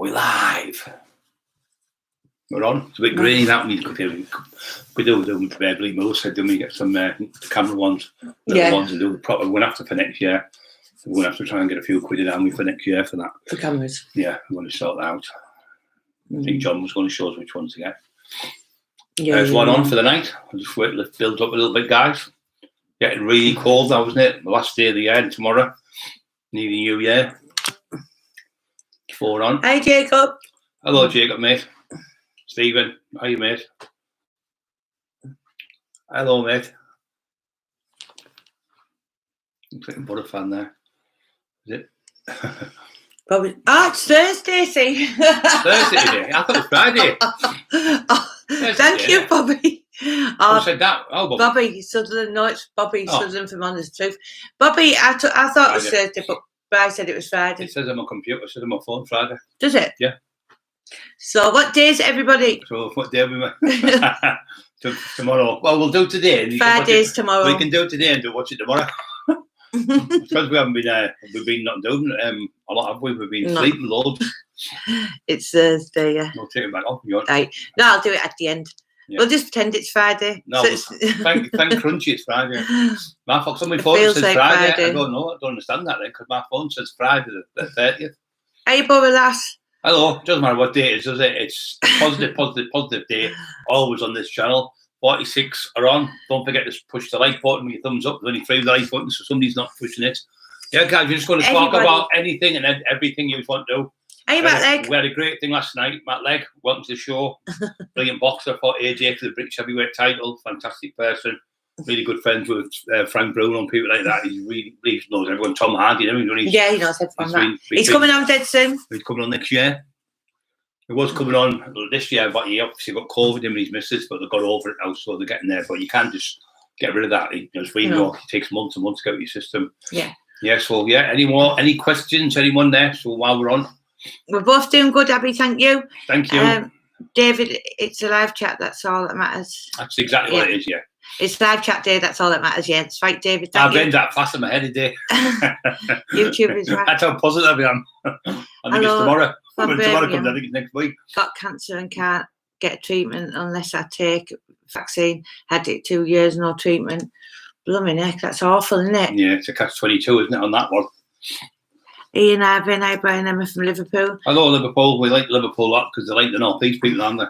We're live. We're on. It's a bit grainy that we do bleed most. Then we get some camera ones, little ones, and do proper. We're gonna have to for next year. We're gonna have to try and get a few quid in for next year for that. For cameras. Yeah, we're gonna sort that out. I think John was going to show us which ones to get. Yeah, There's one on for the night. I'll just wait to build up a little bit, guys. Getting really cold now, isn't it? The last day of the year and tomorrow. Nearly New Year. 4 on. Hi, Jacob. Hello, Jacob, mate. Stephen, how are you, mate? Hello, mate. Looks like a butter fan there. Is it? Probably. Oh, it's Thursday, see. Thursday today? I thought it was Friday. Thank you, Bobby. Who said that? Oh, Bobby Sutherland. No, it's Bobby Sutherland from Honest Truth. Bobby, I thought it was Thursday, but I said it was Friday. It says on my computer, it says on my phone, Friday. Does it? Yeah. So what day is it, everybody? So what day are we tomorrow? Well, we'll do today. 5 days tomorrow. We can do it today and watch it tomorrow. Because we haven't been, we've been not doing a lot, have we? We've been sleeping loads. It's Thursday, yeah. We'll take it back off if you want. Right. No, I'll do it at the end. Yeah. We'll just pretend it's Friday. No, so thank Crunchy, it's Friday. My phone, somebody phone says like Friday. I don't know. I don't understand that then because my phone says Friday the 30th. Hey, Bobby lass. Hello. Doesn't matter what day it is, does it? It's positive day. Always on this channel. 46 are on. Don't forget to push the like button with your thumbs up. There's only 3 like buttons, so somebody's not pushing it. Yeah, guys, we're just going to talk about anything and everything you want to do. Hey, Matt Legg. We had a great thing last night. Matt Legg, welcome to the show. Brilliant boxer, fought AJ for the British heavyweight title. Fantastic person. Really good friends with Frank Bruno and people like that. He really knows everyone. Tom Hardy, you know, yeah, he knows everyone. He's coming on dead soon. He's coming on next year. He was coming on this year, but he obviously got COVID, him and his missus, but they've got over it now, so they're getting there. But you can't just get rid of that. As we know, it takes months and months to get out your system. Yeah. Yeah, so yeah, any questions? Anyone there? So while we're on. We're both doing good, Abby, thank you. Thank you. David, it's a live chat, that's all that matters. That's exactly what it is, yeah. It's live chat day, that's all that matters, yeah. It's right, David. I've been that fast in my head today. YouTube is right. That's how positive I am. I think it's tomorrow. When tomorrow comes, I think it's next week. Got cancer and can't get treatment unless I take vaccine. Had it 2 years, no treatment. Blooming heck, that's awful, isn't it? Yeah, it's a catch-22, isn't it, on that one? Ian Irvin, hi Brian Emma from Liverpool. Hello Liverpool, we like Liverpool a lot because they like the North East people, aren't they?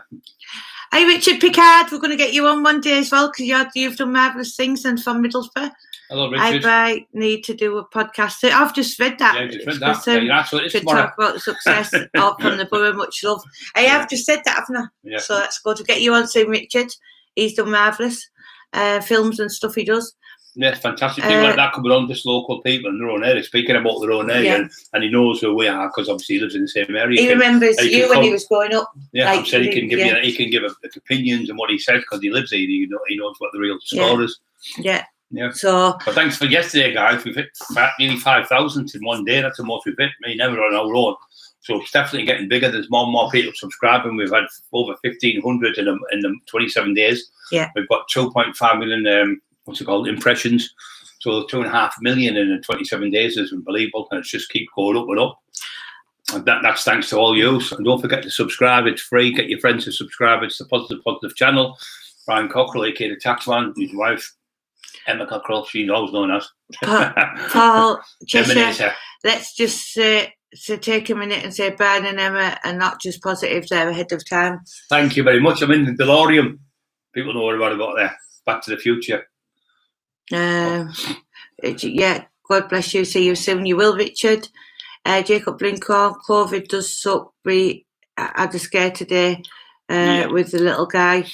Hey Richard Pickard, we're going to get you on one day as well because you've done marvellous things and from Middlesbrough. Hello Richard. I need to do a podcast. I've just read that. Yeah, just read that. You're absolutely to talk about success from the borough, much love. I have just said that, haven't I? Yeah. So that's good to get you on soon, Richard. He's done marvellous films and stuff he does. Yeah, fantastic people like that coming on, just local people in their own area, speaking about their own area, and he knows who we are because obviously he lives in the same area. He remembers you when he was growing up. Yeah, like, I'm saying he can give opinions and what he says because he lives here. He knows what the real score is. Yeah. Yeah. So, but thanks for yesterday, guys. We've hit nearly 5,000 in one day. That's the most we've hit. I mean, never on our own. So it's definitely getting bigger. There's more and more people subscribing. We've had over 1,500 in the 27 days. Yeah. We've got 2.5 million. Impressions. So 2.5 million in 27 days is unbelievable, and it's just keep going up and up. And that's thanks to all you. And don't forget to subscribe. It's free. Get your friends to subscribe. It's the positive channel. Brian Cockerill, aka the Taxman, his wife Emma Cockerill. She's always known as Paul. Cheshire, let's just take a minute and say Brian and Emma are not just positive; they're ahead of time. Thank you very much. I'm in the DeLorean. People know what about there. Back to the Future. Yeah, God bless you. See you soon. You will, Richard. Jacob Blincorn, COVID does suck. I had a scare today with the little guy.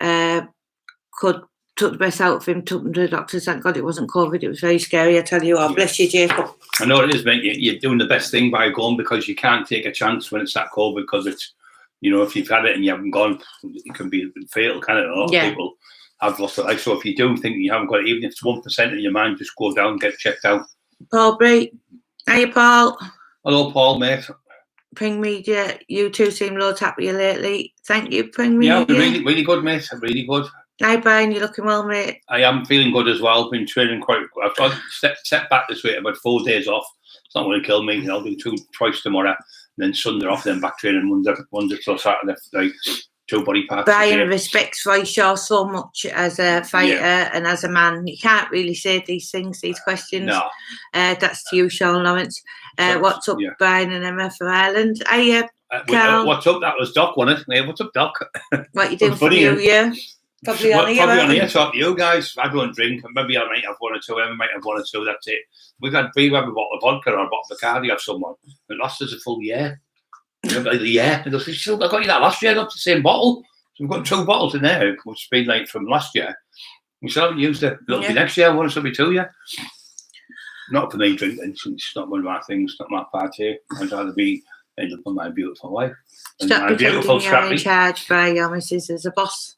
Took the best out of him, took him to the doctor. Thank God it wasn't COVID. It was very scary, I tell you. Oh, bless you, Jacob. I know it is, mate. You're doing the best thing by going because you can't take a chance when it's that COVID because it's, if you've had it and you haven't gone, it can be fatal, can it? A lot of people have lost their life. So if you do think you haven't got it, even if it's 1% in your mind, just go down and get checked out. Paul Bree. Hey, Paul. Hello, Paul, mate. Pring Media, you two seem loads happier lately. Thank you, Pring Media. Yeah, really, really good, mate. Really good. Hi, Brian. You're looking well, mate. I am feeling good as well. Been training quite. I've got set back this week. I've had 4 days off. It's not going to kill me. I'll do twice tomorrow. then Sunday off, then back training Monday till Saturday, like 2 body parts. Brian respects Roy Shaw so much as a fighter and as a man. You can't really say these things, these questions. No. That's to you, Sean Lawrence. What's up, Brian and Emma from Ireland? Carl. What's up? That was Doc, wasn't it? Yeah, what's up, Doc? What you doing for New Year? Probably on here. Probably on here, talk to you guys. I don't drink. Maybe I might have 1 or 2. Emma might have 1 or 2. That's it. We have a bottle of vodka or a bottle of Bacardi off someone. It lasts us a full year. Yeah, and I got you that last year. I got the same bottle. So we've got 2 bottles in there, which has been like from last year. We still haven't used it. It'll be next year. 1 or 2 year. Not for me drinking. It's not one of my things. Not my party. I'd rather be end up with my beautiful wife. Stop pretending you're in charge by your missus as a boss.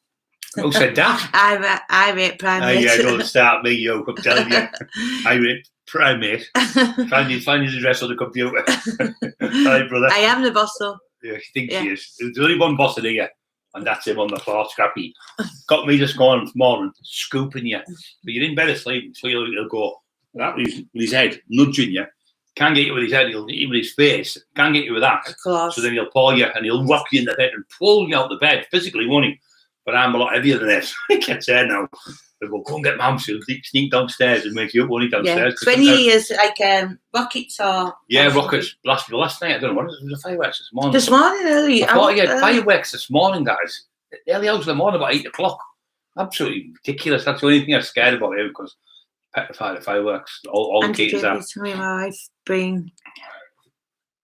Who said that? I rate primate. Yeah, don't start me, yo. I'm telling you. I rate primate. Find his address on the computer. Hi, brother. I am the boss, though. Yeah, she thinks she is. There's only one boss in here, and that's him on the floor, Scrappy. Got me this morning, scooping you. But you're in bed asleep, so he'll go that with his head, nudging you. Can't get you with his head, he'll get you with his face. Can't get you with that. So then he'll pull you, and he'll rock you in the bed and pull you out the bed, physically, won't he? But I'm a lot heavier than this. He gets there now. They'll go, go and get Mum. She'll sneak downstairs and make you up only downstairs. Yeah. 20 years, like rockets or... Yeah, rockets. Last night, I don't know what it was. It was fireworks this morning. This morning, early? I thought you had fireworks this morning, guys. Early hours of the morning, about 8 o'clock. Absolutely ridiculous. That's the only thing I'm scared about here, because petrified of fireworks. All the kids are. My wife been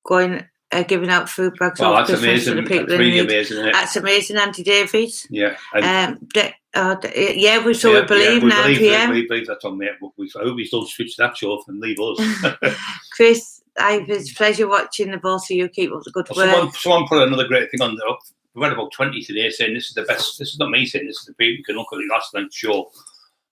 going... giving out food bags. Well, that's amazing. For the people that's really amazing, isn't it? That's amazing, Andy Davies. Yeah. We believe 9 p.m. We believe that's on, mate. I hope he's don't switch that show off and leave us. Chris, it's a pleasure watching the both of you. Keep up the good work. Someone put another great thing on there. We've had about 20 today saying this is the best. This is not me saying this is the people who can look at the last night's show.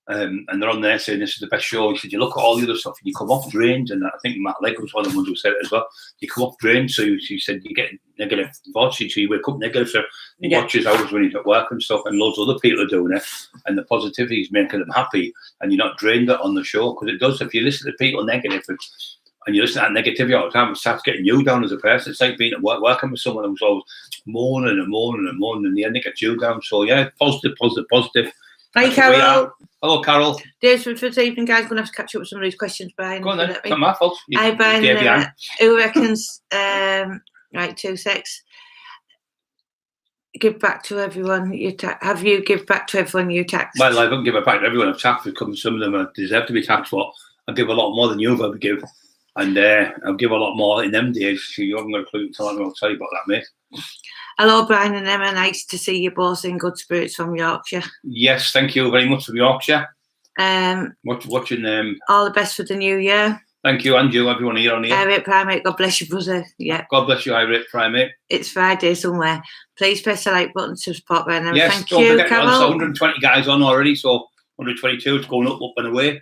And they're on there saying this is the best show. He said, you look at all the other stuff and you come off drained, and I think Matt Legg was one of the ones who said it as well. You come off drained, so you said you get negative thoughts, so you wake up negative. So he watches hours when he's at work and stuff, and loads of other people are doing it, and the positivity is making them happy, and you're not drained on the show, because it does. If you listen to people negative and you listen to that negativity all the time, it starts getting you down as a person. It's like being at work, working with someone who's always moaning and moaning and moaning, and the end it gets you down. So yeah, positive. Hi, Carol. Hello, Carol. Dave's for this evening, guys. Going to have to catch up with some of these questions, Brian. Go on then. It's not my fault. Hi, Brian. Who reckons? Right, 2 secs. Give back to everyone you have you give back to everyone you taxed? Well, I don't give it back to everyone I've taxed, because some of them deserve to be taxed for. I give a lot more than you've ever give, and I'll give a lot more in them days. So you haven't got a clue. I'll tell you about that, mate. Hello, Brian and Emma. Nice to see you both in good spirits from Yorkshire. Yes, thank you very much from Yorkshire. Watching all the best for the new year. Thank you, and you, everyone here on here. Irate Primate, God bless you, brother. Yeah. God bless you, Irate Primate. It's Friday somewhere. Please press the like button to support Brian. Yes, thank don't you, forget, Carol. 120 guys on already, so 122, it's going up and away.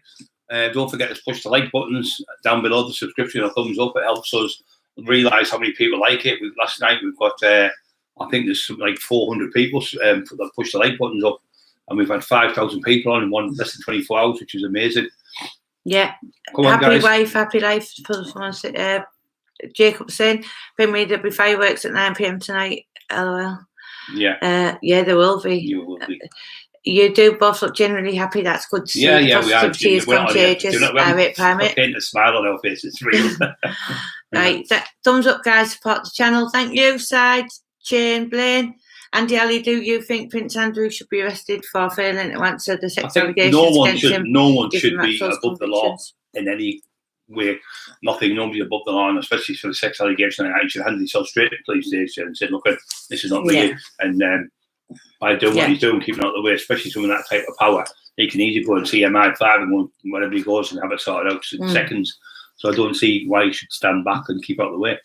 Don't forget to push the like buttons down below, the subscription or thumbs up. It helps us realise how many people like it. Last night we've got, I think there's like 400 people that push the like buttons up, and we've had 5,000 people on in less than 24 hours, which is amazing. Yeah. Come on, happy guys. wife, happy life. For someone Jacob saying, there'll be fireworks at 9 p.m. tonight. LOL. Yeah. Yeah, there will be. You will be. You do both look generally happy. That's good to see. Yeah, we are. Positivity is contagious. Irate Primate. Paint a smile on our face. It's real. Right. Thumbs up, guys. Support the channel. Thank you. Side, Shane, Blaine. Andy Ali, do you think Prince Andrew should be arrested for failing to answer the sex allegations against him? No one should be above the law in any way. Nobody above the law, and especially for the sex allegation. I should hand himself straight to the police station and said, look, this is not real. And by doing what he's doing, keeping out of the way, especially someone with that type of power, he can easily go and see MI5 and wherever he goes and have it sorted out in seconds. So I don't see why he should stand back and keep out of the way.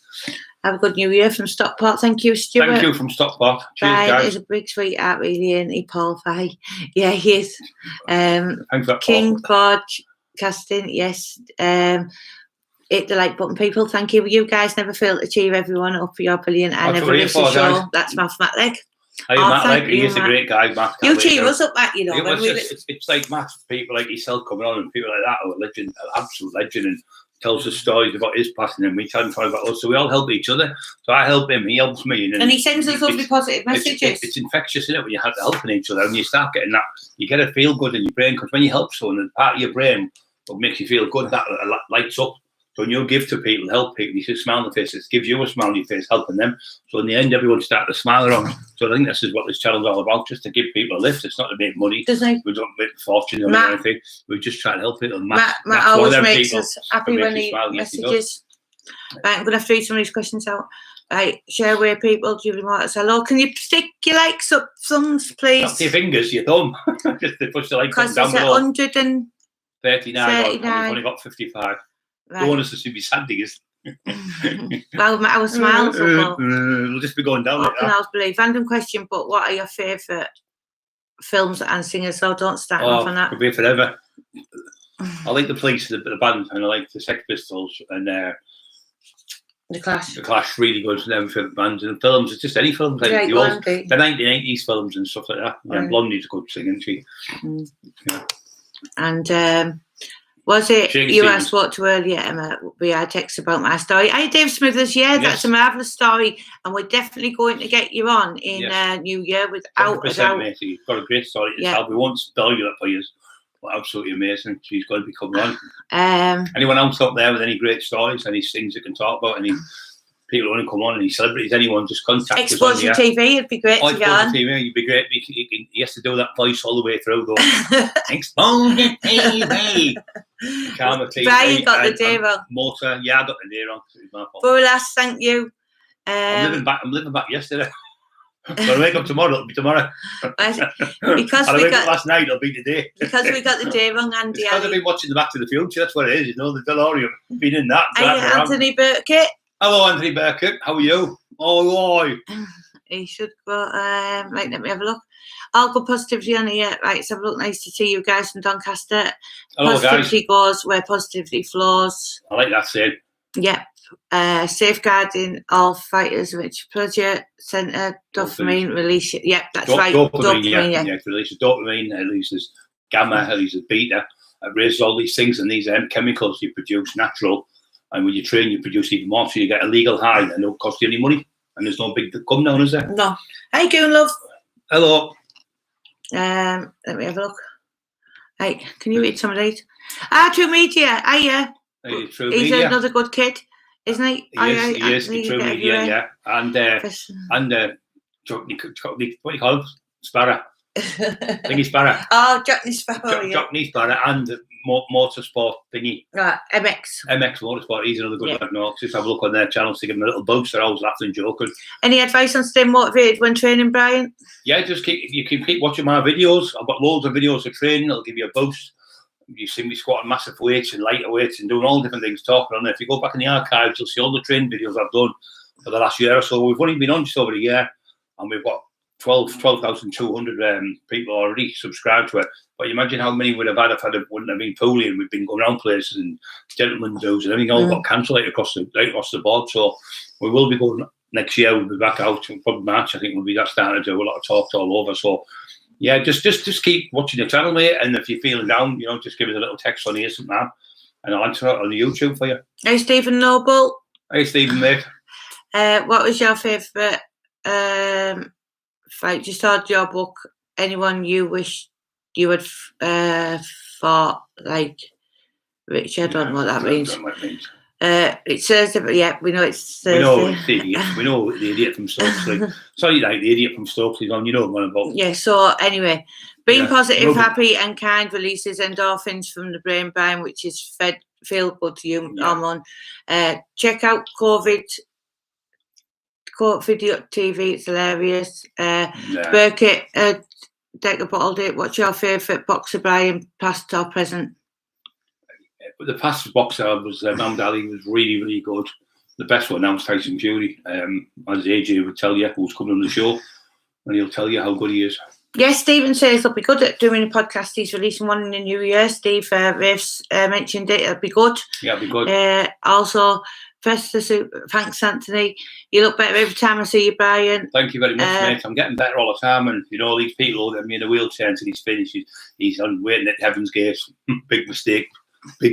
Have a good new year from Stockport. Thank you, Stuart. Thank you from Stockport. Cheers, guys. He's a big sweetheart, really, isn't he, Paul Fye? Yeah, he is. Thanks for that, King Forge Casting, yes. Hit the like button, people. Thank you. You guys never fail to cheer everyone up. You're brilliant. I never miss a show. Guys. That's Matt Leg. Hey, Matt Leg, he's a great guy, Matt. You cheer us up, Matt, you know. It's like Matt, people like yourself coming on and people like that are a legend, an absolute legend. And tells us stories about his passing, and we tell him stories about us. So we all help each other. So I help him, he helps me. And he sends us lovely positive messages. It's infectious, isn't it, when you have to helping each other, and you start getting that, you get a feel good in your brain, because when you help someone, and part of your brain what makes you feel good, that lights up. So when you give to people, help people, you see a smile on their face, it gives you a smile on your face, helping them. So in the end, everyone starts to smile around. So I think this is what this channel is all about, just to give people a lift. It's not to make money. We don't make fortune or anything. We just try to help people. Matt always makes us happy when he messages. Right, I'm going to have to read some of these questions out. Right, share where people, Julie Martins, hello. Can you stick your likes up, thumbs, please? Not your fingers, your thumb. Just to push the like button down below. 139. We've only got 55. Right. Don't want us to be sandings. Well, our smiles we'll just be going down like that. Believe. Random question, but what are your favourite films and singers? So don't start off on that. Could be forever. I like the Police, the band, and I like the Sex Pistols and The Clash. The Clash, really good. Never favourite bands and films. It's just any films like the 1980s films and stuff like that. Yeah, Blondie's a good singing, she. Yeah. And was it I spoke to earlier, Emma? We had text about my story. Hey, Dave Smithers, that's a marvellous story, and we're definitely going to get you on in New Year without a doubt. Mate, you've got a great story to tell. We won't tell you that for you. But absolutely amazing. She's going to be coming on. Anyone else out there with any great stories, any things you can talk about, any people who want to come on, any celebrities, anyone, just contact us. Explosion TV, it'd be great to get on. TV, you'd be great. He has to do that voice all the way through, though. Explosion TV. Karma TV. Brian got the day wrong. Motor, I got the day wrong. Bolas, thank you. I'm living back yesterday. When I wake up tomorrow, it'll be tomorrow. Because we got last night, it'll be today. Because we got the day wrong, Andy. Because I've been watching the Back to the Future. That's what it is. You know, the DeLorean. Been in that. Anthony Burkett. Hello, Anthony Burkett. How are you? Oh, He should go. Right, let me have a look. All good positivity on here. Right, let's have a look. Nice to see you guys from Doncaster. Hello, positivity goes where positivity flows. I like that saying. Yep. Safeguarding all fighters, which pleasure centre, dopamine release. Yep, that's right. Dopamine, yeah. It releases dopamine, it releases gamma, it releases beta, it raises all these things, and these chemicals you produce natural. And when you train, you produce even more, so you get a legal high, and it don't cost you any money. And there's no big come down, is there? No. Hey, Goon Love. Hello. Let me have a look. Hey, can you read some of these? True Media. Hiya. He's another good kid. Isn't he? He is. True Media, yeah. And what do you call him? Sparrow. Thingy Sparrow. Oh, Jockney Sparrow, Jockney Sparrow and Motorsport thingy. MX Motorsport, he's another good one. No, just have a look on their channels to give them a little boost. They're always laughing and joking. Any advice on staying motivated when training, Brian? Yeah, you can keep watching my videos. I've got loads of videos of training. It'll give you a boost. You see me squatting massive weights and lighter weights and doing all different things, talking on there. If you go back in the archives, you'll see all the training videos I've done for the last year or so. We've only been on just over a year, and we've got 12,200 people already subscribed to it. But you imagine how many would have had if it wouldn't have been poorly, and we've been going around places and gentlemen do's and everything all got cancelled across the board. So we will be going next year. We'll be back out in probably March. I think we'll be starting to do a lot of talks all over. So yeah, just keep watching the channel, mate. And if you're feeling down, just give us a little text on here, something, and I'll answer it on the YouTube for you. Hey, Stephen Noble. Hey, Stephen, mate. What was your favourite fight? Just started your book. Anyone you wish you had fought, like Richard? I don't know what that means. It says, we know it's Thursday. We know the idiot from Stokesley. Sorry, like the idiot from Stokesley on. You know what I'm about. Yeah. So anyway, being positive, happy, and kind releases endorphins from the brain, Brian, which is feel good to you hormone. Check out COVID Video TV. It's hilarious. Burkett, take a bottle date. What's your favourite boxer, Brian, past or present? The past boxer was Muhammad Ali. Was really, really good. The best one now is Tyson Fury. As AJ would tell you, who's coming on the show, and he'll tell you how good he is. Yes, Stephen says he'll be good at doing a podcast. He's releasing one in the new year. Steve Raves mentioned it. It'll be good. Yeah, it'll be good. Also, thanks, Anthony. You look better every time I see you, Brian. Thank you very much, mate. I'm getting better all the time, and these people that me in a wheelchair until he's finished. He's on waiting at Heaven's Gate. Big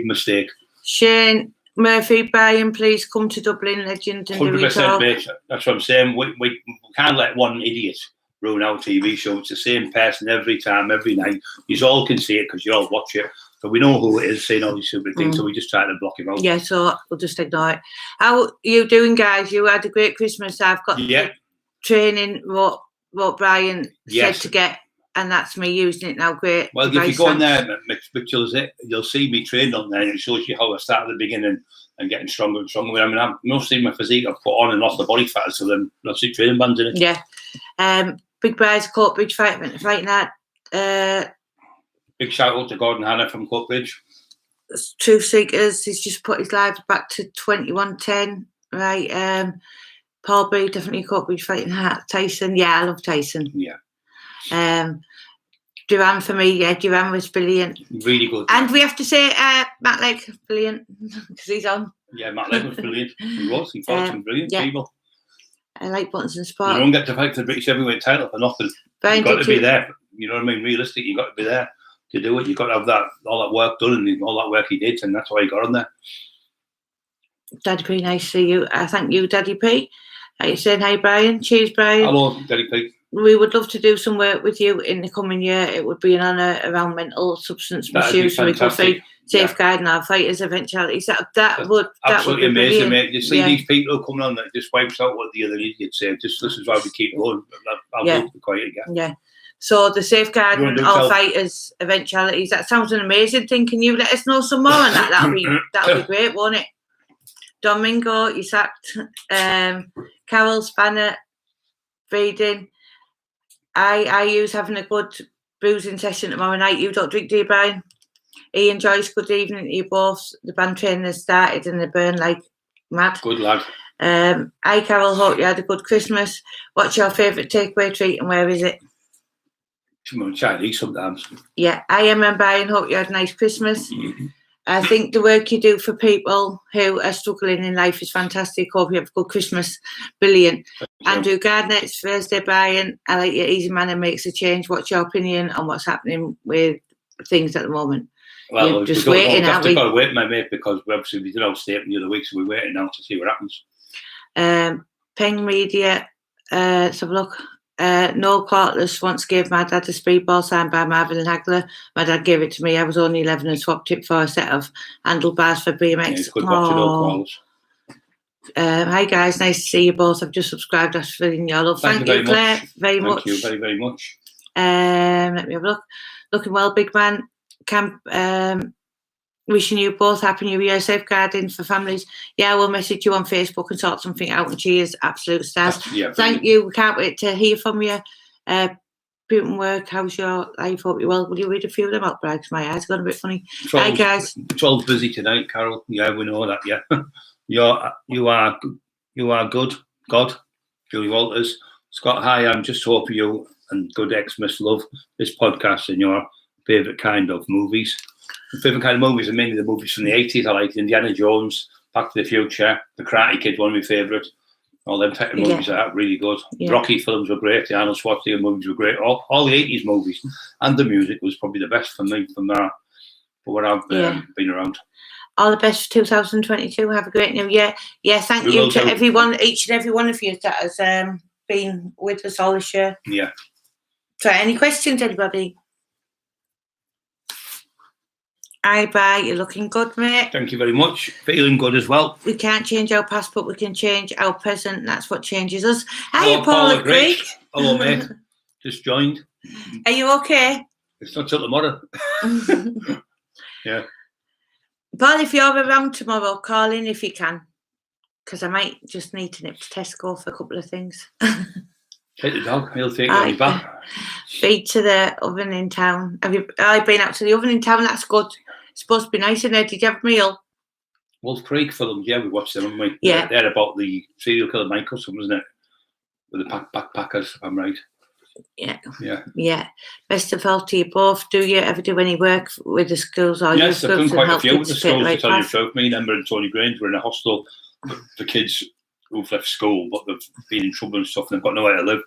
mistake. Shane Murphy, Brian, please come to Dublin Legend and do your 100%, talk. mate. That's what I'm saying. We can't let one idiot ruin our TV show. It's the same person every time, every night. You all can see it because you all watch it. So we know who it is saying all these stupid things, so we just try to block him out. Yeah, so we'll just ignore it. How are you doing, guys? You had a great Christmas. I've got the training, what Brian said to get, and that's me using it now. Great. Well, if you go on there, Mitchell, you'll see me trained on there, and it shows you how I started at the beginning and getting stronger and stronger. I mean, I'm mostly my physique I've put on and off the body fat, so then lots of training bands in it. Yeah. Big Bride's Cockbridge fighting that. Big shout out to Gordon Hanna from Cockbridge. Truth Seekers, he's just put his lives back to 2110, right? Paul B, definitely Cockbridge fighting Tyson. Yeah, I love Tyson. Yeah. Duran for me, yeah, Duran was brilliant. Really good. And we have to say Matt Legg, brilliant, because he's on. Yeah, Matt Legg was brilliant. He fought some brilliant people. I like Buttons and Sport. You don't get to fight for the British heavyweight title for nothing. You've got to be there. You know what I mean? Realistic, you've got to be there to do it. You've got to have all that work done and all that work he did, and that's why he got on there. Daddy P, nice to see you. Thank you, Daddy P. How you saying? Hi, Brian. Cheers, Brian. Hello, Daddy P. We would love to do some work with you in the coming year. It would be an honour around mental substance misuse and recovery, safeguarding our fighters' eventualities. That would absolutely be amazing, mate. You see these people coming on that just wipes out what the other idiot said. Just this is why we keep going. I'll go quiet again. Yeah. So the safeguarding our fighters' eventualities. That sounds an amazing thing. Can you let us know some more on that? That'll be great, won't it? Domingo, you sacked. Carol Spanner, feeding. I use having a good boozing session tomorrow night. You don't drink, do you, Brian? Ian Joyce, good evening to you both. The band training has started and they burn like mad. Good lad. Hi, Carol. Hope you had a good Christmas. What's your favourite takeaway treat and where is it? Chinese sometimes. Yeah, I am, and Brian. Hope you had a nice Christmas. I think the work you do for people who are struggling in life is fantastic. Hope you have a good Christmas. Brilliant. Andrew Gardner, it's Thursday, Brian. I like your easy manner makes a change. What's your opinion on what's happening with things at the moment? Well, we're just waiting, aren't we? Got to wait, my mate, because obviously we did our statement the other week, so we're waiting now to see what happens. Peng Media, let's have a look. No Quartless once gave my dad a speedball signed by Marvin and Hagler. My dad gave it to me. I was only 11 and swapped it for a set of handlebars for BMX. Hi guys, nice to see you both. I've just subscribed. That's feeling your love. Thank you, Claire, very much. Thank you very, very much. Let me have a look. Looking well, big man. Wishing you both happy new year, safeguarding for families. Yeah, we'll message you on Facebook and sort something out. And cheers, absolute stars. Thank you. We can't wait to hear from you. Putin work, how's your life? Hope you're well. Will you read a few of them out, Brad? Because my eyes got a bit funny. Hi guys. 12 busy tonight, Carol. Yeah, we know that. Yeah, you are good. God, Julie Walters, Scott. Hi, I'm just hoping you and good Xmas love this podcast and your favourite kind of movies. My favourite kind of movies are mainly the movies from the 80s. I like Indiana Jones, Back to the Future, The Karate Kid, one of my favourites. All them type of movies are really good. Yeah. Rocky films were great. The Arnold Schwarzenegger movies were great. All the 80s movies. And the music was probably the best for me from there, for what I've been around. All the best for 2022. Have a great new year. Yeah, thank you to everyone, each and every one of you that has been with us all this year. Yeah. So any questions, anybody? Hi, bye. You're looking good, mate. Thank you very much. Feeling good as well. We can't change our past, but we can change our present. That's what changes us. Hi, Paula Craig. Hello, mate. Just joined. Are you okay? It's not till tomorrow. Yeah. Paul, if you're around tomorrow, call in if you can, because I might just need to nip to Tesco for a couple of things. Take the dog. He'll take you back. Feed to the oven in town. I've been out to the oven in town. That's good. It's supposed to be nice in there. Did you have a meal? Wolf Creek films. Yeah, we watched them, haven't we? Yeah. They're about the serial killer Michael, wasn't it? With the backpackers, if I'm right. Yeah. Yeah. Yeah. Best of all to you both. Do you ever do any work with the schools or your schools? Yes, I've done quite a few with the schools, to tell you the truth. Me and Emma and Tony Grange were in a hostel for kids who've left school, but they've been in trouble and stuff, and they've got nowhere to live.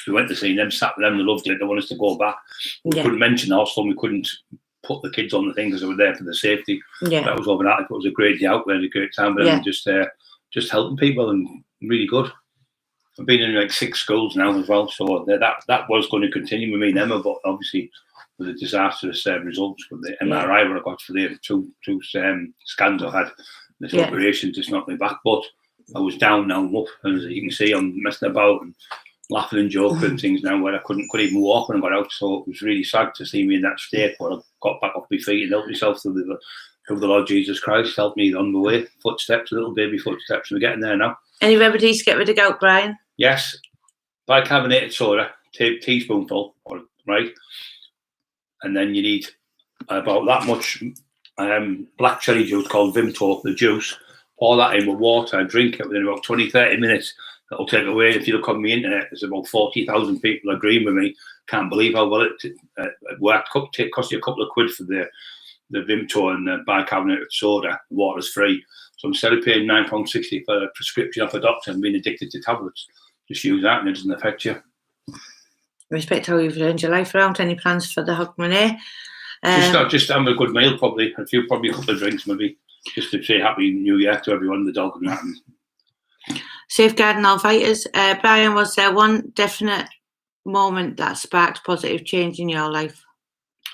We went to see them, sat with them, they loved it, they wanted us to go back. We couldn't mention the hostel, we couldn't put the kids on the thing because they were there for the safety. Yeah. That was overnight. It was a great day out there, a great time, but just helping people and really good. I've been in like 6 schools now as well, so that was going to continue with me and Emma, but obviously with the disastrous results with the MRI where I got for the two scans I had, this operation just knocked me back. But I was down now and up, and as you can see, I'm messing about and laughing and joking and things now where I couldn't even walk when I got out. So it was really sad to see me in that state, but I got back off my feet and helped myself through the Lord Jesus Christ, helped me on the way, footsteps, little baby footsteps, and we're getting there now. Any remedies to get rid of gout, Brian? Yes, bicarbonated soda, teaspoonful, right? And then you need about that much black cherry juice called Vimto, the juice. Pour that in with water and drink it within about 20-30 minutes. That'll take away. If you look on the internet, there's about 40,000 people agreeing with me. Can't believe how well it worked. It cost you a couple of quid for the Vimto and the bicarbonated soda. Water's free. So instead of paying £9.60 for a prescription off a doctor and being addicted to tablets, just use that and it doesn't affect you. Respect how you've learned your life around. Any plans for the Hogmanay? Just have a good meal, probably a couple of drinks, maybe, just to say Happy New Year to everyone, the dog and that. Safeguarding all fighters. Brian, was there one definite moment that sparked positive change in your life?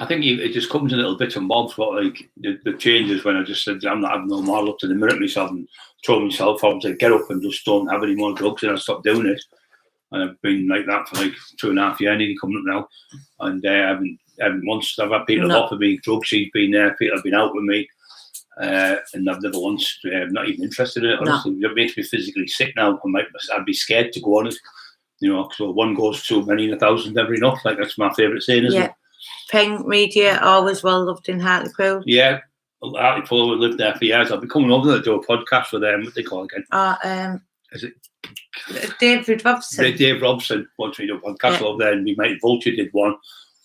I think it just comes in little bits and bobs, but like the changes when I just said I'm not having no more, I looked in the mirror at myself and told myself I said get up and just don't have any more drugs, and I stopped doing it. And I've been like that for like 2.5 years, nearly coming up now. And I haven't once I've had people offer me drugs. He's been there, people have been out with me, and I've never once not even interested in it. Honestly, it makes me physically sick now. I'd be scared to go on it, So one goes too many in 1,000 never enough. Like that's my favourite saying, isn't it? Peng media always well loved in Hartlepool. Yeah, Hartlepool. We lived there for years. I'll be coming over to do a podcast with them. What they call again? Is it David Robson? Dave Robson wants me to do a podcast over there, and my mate Vulture did one.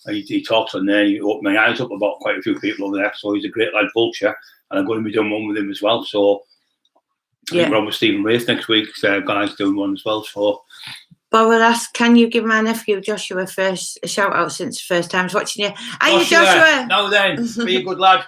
He talks on there. He opened my eyes up about quite a few people over there. So he's a great lad, Vulture, and I'm going to be doing one with him as well. So I think we're on with Stephen Race next week. Guy's doing one as well. So. Bob will ask, can you give my nephew Joshua a shout out since first time's watching you? Are you Joshua? Now then, be a good lad.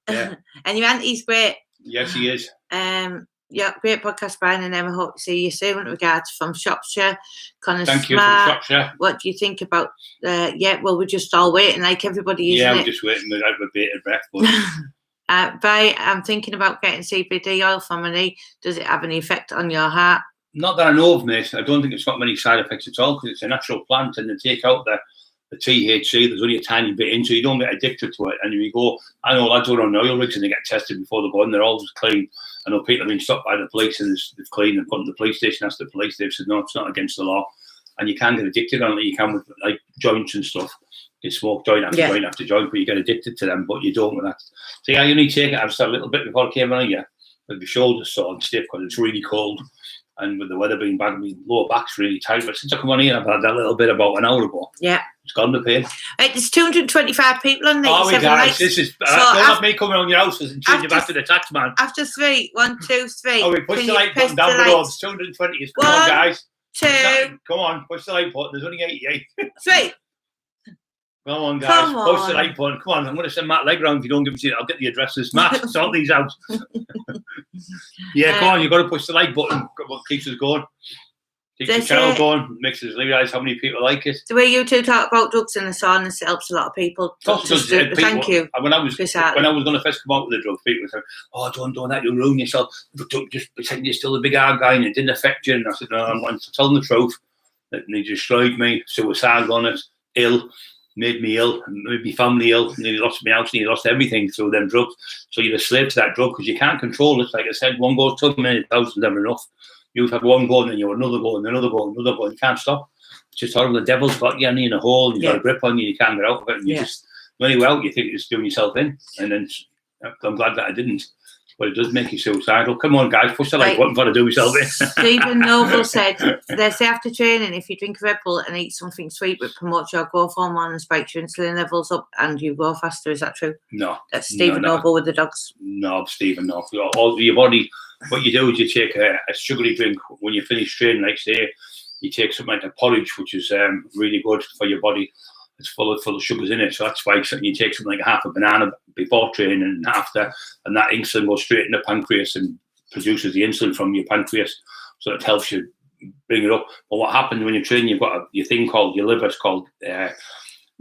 And your auntie's great. Yes, he is. Great podcast, Brian, and Emma. Hope to see you soon. Regards from Shropshire. Connor Thank Smart. you from Shropshire. What do you think about? We're just all waiting, like everybody. Isn't we're just waiting with bated breath. But... Brian, I'm thinking about getting CBD oil for my knee. Does it have any effect on your heart? Not that I know of, mate. I don't think it's got many side effects at all because it's a natural plant, and they take out the THC. There's only a tiny bit in, so you don't get addicted to it. And you go, I know lads who are on oil rigs and they get tested before they go in. They're always clean. I know people have been stopped by the police and they've cleaned and gone to the police station. Asked the police. They've said no, it's not against the law, and you can get addicted on it. You can with like joints and stuff. You smoke joint after joint after joint, but you get addicted to them. But you don't with that. So I only take it. I've just a little bit before I came on here, with my shoulders sore and stiff because it's really cold. And with the weather being bad, my lower back's really tight. But since I come on here, I've had that little bit about an hour ago. Yeah. It's gone the pain. Right, there's 225 people on there. Oh, we guys, this is... don't have me coming on your houses and change you back to the tax man. After 3, 1, 2, 3. Oh, we push the like button down below. It's 220. Come on, guys. 2. Come on, push the like button. There's only 88. 3. Come on, guys. Push the like button. Come on, I'm going to send Matt Legg round if you don't give me shit. I'll get the addresses. Matt, sort these out. Come on, you've got to push the like button. What keeps us going. Keeps the channel going. Makes us realise how many people like it. The way you two talk about drugs and so on, it helps a lot of people. Thank you. When I was going to first come out with the drugs, people said, "Oh, don't do that. You'll ruin yourself. Just pretend you're still a big hard guy and it didn't affect you." And I said, "No, I'm telling the truth. And they destroyed me. Suicide on it. Ill." Made me ill, made my family ill, nearly lost my house, nearly lost everything through them drugs. So you're a slave to that drug because you can't control it. Like I said, one goes too many, 1,000 never enough. You've had one go and then you have another go and another go and another go. You can't stop. It's just horrible. The devil's got you in a hole and you've got a grip on you, you can't get out of it. And you just, when you're out, you think you're just doing yourself in. And then I'm glad that I didn't. But it does make you suicidal. Come on, guys, push the like button for to do myself in. Stephen Noble said, they say after training, if you drink a Red Bull and eat something sweet, it promotes your growth hormone and spikes your insulin levels up and you grow faster. Is that true? No. That's Stephen Noble with the dogs. No, Stephen, no. Your body, what you do is you take a sugary drink when you finish training, like say, you take something like a porridge, which is really good for your body. it's full of sugars in it. So that's why you take something like half a banana before training and after, and that insulin goes straight in the pancreas and produces the insulin from your pancreas. So it helps you bring it up. But what happens when you're training, you've got your thing called your liver. It's called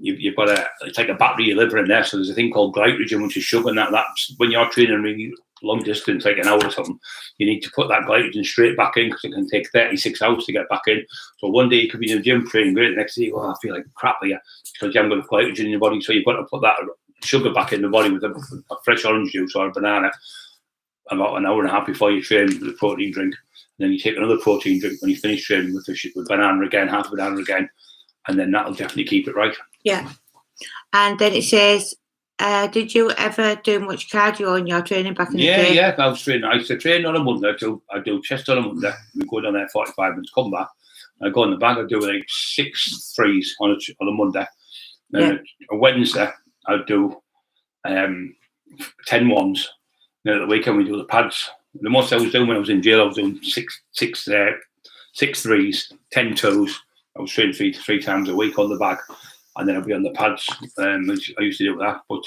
you've got it's like a battery your liver in there. So there's a thing called glycogen, which is sugar. And that's when you're training really long distance, like an hour or something, you need to put that glycogen straight back in because it can take 36 hours to get back in. So one day you could be in the gym training great, the next day, I feel like crap here because you haven't got glycogen in your body. So you've got to put that sugar back in the body with a fresh orange juice or a banana about an hour and a half before you train with a protein drink. And then you take another protein drink when you finish training with banana again, half a banana again, and then that'll definitely keep it right. Yeah. And then it says, did you ever do much cardio in your training back in the day? Yeah. I used to train on a Monday. I do chest on a Monday. We go down there 45 minutes, come back. I go in the bag. I do like 6 threes on a Monday. Then a Wednesday, I do 10 ones. Then at the weekend, we do the pads. The most I was doing when I was in jail, I was doing six threes, 10 twos. I was training three times a week on the bag. And then I'll be on the pads. I used to do that. But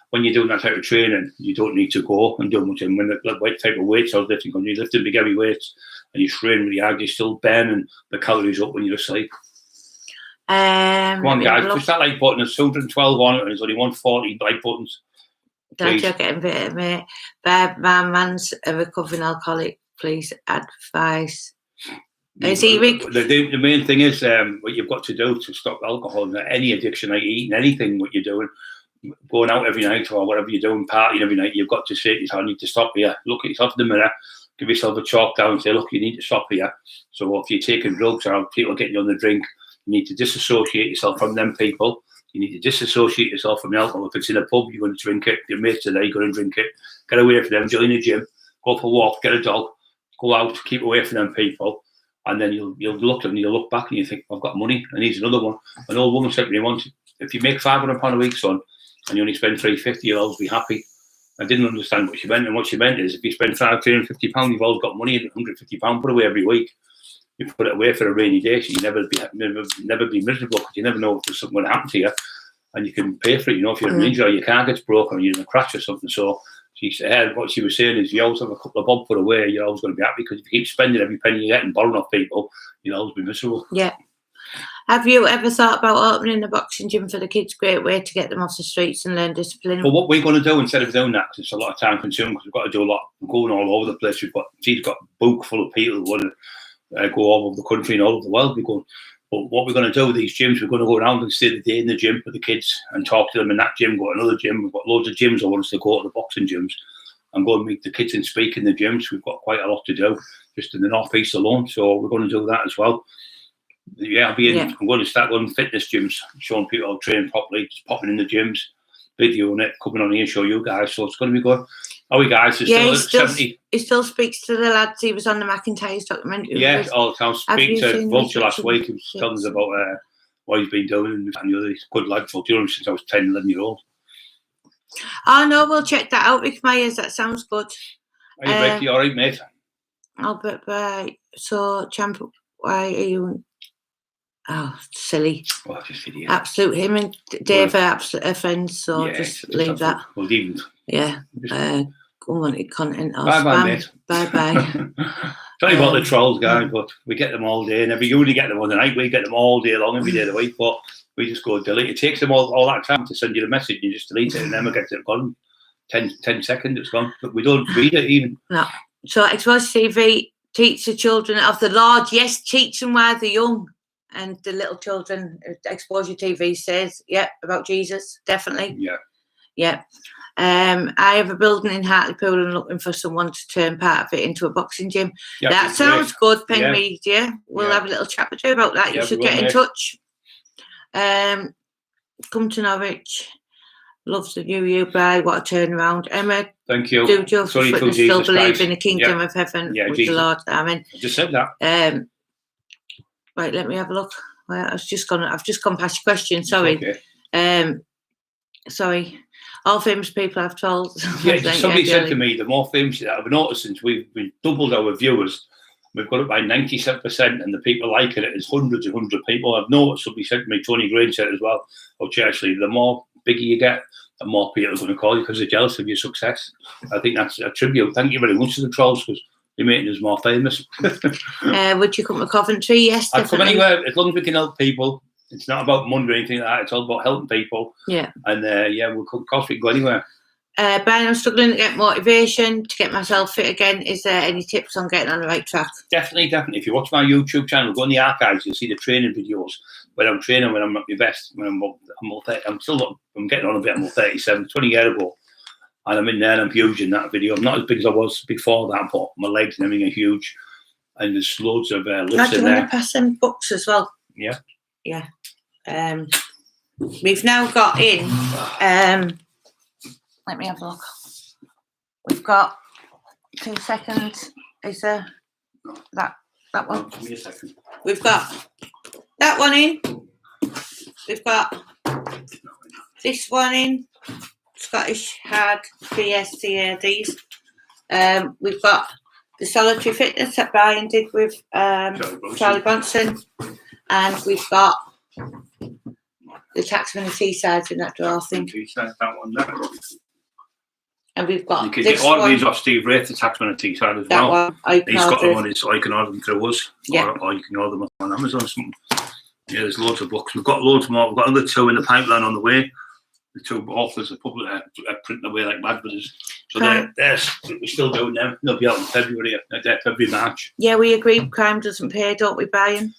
when you're doing that type of training, you don't need to go and do much. And when the type of weights I was lifting, when you're lifting big heavy weights and you train really hard, you're still burning the calories up when you're asleep. Come on, guys, push that like button. There's 212 on it, and there's only 140 like buttons. Don't you get better, mate. My man's a recovering alcoholic. Please advise. The main thing is what you've got to do to stop alcohol and any addiction, like eating anything, what you're doing, going out every night or whatever you're doing, partying every night, you've got to say to yourself, I need to stop here. Look at yourself in the mirror, give yourself a chalk down and say, look, you need to stop here. So if you're taking drugs or people getting you on the drink, you need to disassociate yourself from them people. You need to disassociate yourself from the alcohol. If it's in a pub, you're going to drink it. If your mates are there, you're going to drink it. Get away from them, join the gym, go for a walk, get a dog, go out, keep away from them people. And then you'll look and you'll look back and you think, I've got money, and here's another one. An old woman said to me once, if you make £500 a week, son, and you only spend £350, you'll always be happy. I didn't understand what she meant, and what she meant is if you spend £350, you've always got money and £150 put away every week. You put it away for a rainy day, so you never be miserable because you never know if there's something going to happen to you, and you can pay for it. You know, if you're an injury, or your car gets broken, or you're in a crash or something. So she said, what she was saying is, you always have a couple of bob put away. You're always going to be happy because if you keep spending every penny you get and borrowing off people, you'll always be miserable. Yeah. Have you ever thought about opening a boxing gym for the kids? Great way to get them off the streets and learn discipline. Well, what we're going to do instead of doing that, because it's a lot of time consuming, because we've got to do a lot, we're going all over the place. She's got a book full of people who want to go all over the country and all over the world. But what we're going to do with these gyms, we're going to go around and stay the day in the gym with the kids and talk to them in that gym, go to another gym. We've got loads of gyms. I want us to go to the boxing gyms and go and meet the kids and speak in the gyms. We've got quite a lot to do just in the northeast alone, so we're going to do that as well. Yeah, I'm going to start going to fitness gyms, showing people how to train properly, just popping in the gyms, videoing it, coming on here and show you guys. So it's going to be good. How are we guys? He still speaks to the lads. He was on the McIntyre's documentary. Yeah, all the time. Speaking to Vulture last week, he was telling us about what he's been doing. And he's a good lad, Vulture, since I was 10, 11 years old. Oh, no, we'll check that out, Rick Myers. That sounds good. Are you, Rick? You all right, mate? Albert, so, Champ, why are you... Oh, silly. Oh, just idiot. Absolute. Him and Dave are friends, so just leave that. We'll leave it. Yeah. Unwanted content. Bye-bye, mate. Bye-bye. Sorry about the trolls, guys, but we get them all day. And every you get them on the night, we get them all day long, every day of the week, but we just go delete. It takes them all that time to send you the message. You just delete it and then we get it gone. 10 seconds, it's gone. But we don't read it even. No. So Exposure TV, teach the children of the Lord. Yes, teach them while they're young. And the little children, Exposure TV says, about Jesus, definitely. Yeah. I have a building in Hartlepool and looking for someone to turn part of it into a boxing gym. Yeah, that sounds good, Penreed. Yeah. We'll have a little chat with you about that. You should get in touch. Come to Norwich. Loves the view you by. What a turnaround. Emma, thank you. Do your fitness still believe in the kingdom of heaven with Jesus. the Lord? Amen. I just said that. Right, let me have a look. Well, I've just gone past your question. Sorry. Okay. Sorry. All famous people I've told. Yeah, somebody said to me, the more famous that I've noticed since we've doubled our viewers, We've got it by 97%, and the people liking it is hundreds and hundreds of people. I've noticed, somebody said to me, Tony Green said as well, actually, the more bigger you get, the more people are going to call you because they're jealous of your success. I think that's a tribute. Thank you very much to the trolls, because you're making us more famous. Would you come to Coventry? Yes, I'd come anywhere, as long as we can help people. It's not about money or anything like that. It's all about helping people. Yeah. And we'll come coffee, go anywhere. Brian, I'm struggling to get motivation to get myself fit again. Is there any tips on getting on the right track? Definitely. If you watch my YouTube channel, go in the archives, you'll see the training videos when I'm training, when I'm at my best. When I'm getting on a bit. I'm 37, 20 years ago, and I'm in there and I'm huge in that video. I'm not as big as I was before that, but my legs and everything are huge, and there's loads of lifts in there. Do you want to pass them books as well? Yeah. Yeah. We've now got in. Let me have a look. We've got 2 seconds. Is there that one? Give me a second. We've got that one in. We've got this one in. Scottish Hard PSCADs. We've got the solitary fitness that Brian did with Charlie Bronson. And we've got the Taxman and Teessides in that drawer thing. That one there. And we've got you can get all these off Steve Wraith, the Taxman and Teesside as well. One, he's got them on his, so you can order them through us. Yeah. Or you can order them on Amazon or something. Yeah, there's loads of books. We've got loads more. We've got another 2 in the pipeline on the way. The 2 authors are printing away like mad with us. So we're still doing them. They'll be out in February, March. Yeah, we agree. Crime doesn't pay, don't we, Brian?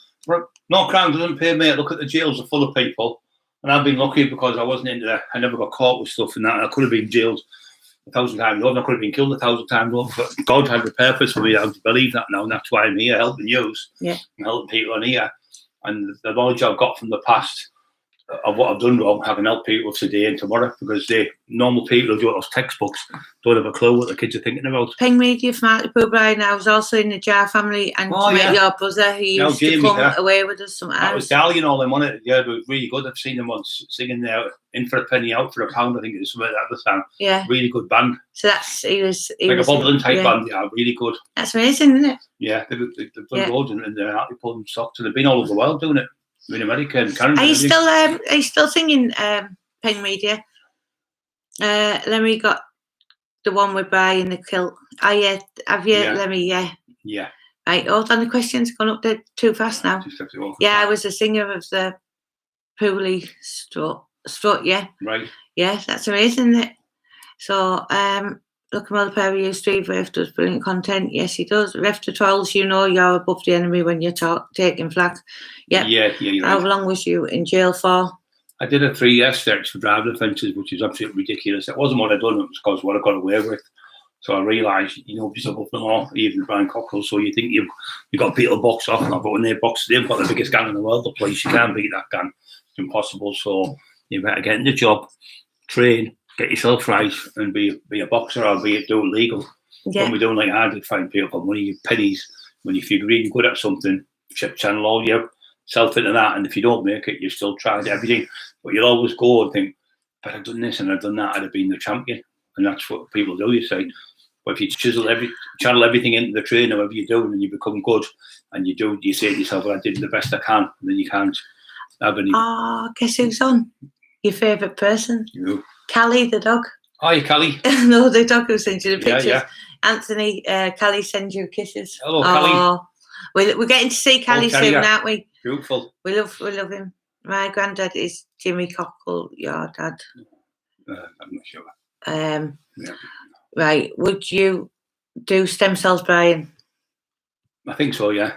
No, crime doesn't pay, mate. Look at the jails are full of people. And I've been lucky because I wasn't into that. I never got caught with stuff and that. I could have been jailed 1,000 times over. I could have been killed 1,000 times over. But God had a purpose for me. I believe that now. And that's why I'm here, helping you. Yeah. And helping people on here. And the knowledge I've got from the past of what I've done wrong, I can help people today and tomorrow, because normal people who do those textbooks don't have a clue what the kids are thinking about. Ping Media from Hartlepool, Brian. I was also in the Jar family, and your brother who used to come away with us sometimes. That was Dally and all them on it. Yeah, it was really good. I've seen them once singing there, in for a penny, out for £1. I think it was something like that at the time. Yeah. Really good band. So he was like a bubbling type band. Yeah, really good. That's amazing, isn't it? Yeah, they've done loads in their Hartlepool and socks, and they've been all over the world doing it. In America and Canada. Are you still singing Ping Media? Let me got the one with Brian the kilt. Have you? Yeah. Let me. Yeah. Right. Hold on. The question's gone up there too fast now. Yeah, I was a singer of the Pooley Strut. Yeah. Right. Yeah, that's amazing, isn't it? So, look, another pair of you. Steve Rafe does brilliant content. Yes, he does. Ref to trolls, you're above the enemy when you're taking flag. Yep. Yeah. You're How right. long was you in jail for? I did a 3-year stretch for driving offences, which is absolutely ridiculous. It wasn't what I'd done, it was because what I got away with. So I realised, just above the law, even Brian Cockerill. So you think you've got people box off, but when they've got the biggest gang in the world, the police, you can't beat that gang. It's impossible. So you better get in the job, train, get yourself right, and be a boxer, or be it do it legal. Yeah. When we're doing like I did, fighting people for money, pennies. When if you're really good at something, channel all yourself into that, and if you don't make it, you've still tried everything. But you'll always go and think, but I've done this and I've done that, I'd have been the champion. And that's what people do, you say. But if you channel everything into the training, whatever you do, and you become good, and you say to yourself, well, I did the best I can, and then you can't have any. Oh, guess who's on? Your favourite person? You. Callie, the dog. Hi, Callie. No, the dog who sends you the pictures. Yeah. Anthony, Callie sends you kisses. Hello, Callie. We're getting to see Callie soon, aren't we? Beautiful. We love him. My granddad is Jimmy Cockerill, your dad. I'm not sure. Yeah. Right. Would you do stem cells, Brian? I think so, yeah.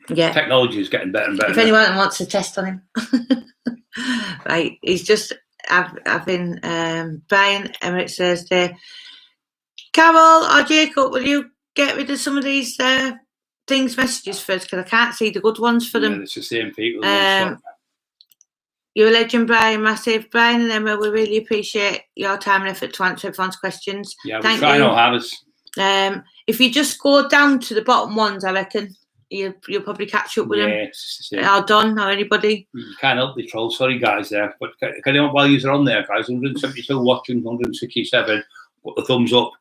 Yeah. Technology is getting better and better. If anyone wants a test on him. Right. He's just having Brian Emirates Thursday. Carol or Jacob, will you get rid of some of these messages first? Because I can't see the good ones for them. It's the same people. You're a legend, Brian. Massive. Brian and Emma, we really appreciate your time and effort to answer everyone's questions. Yeah, we're trying our hardest. If you just go down to the bottom ones, I reckon you'll probably catch up with them. Or Don or anybody. You can't help the trolls. Sorry, guys, there. But can you while you're on there, guys? 172 watching, 167. Put the thumbs up.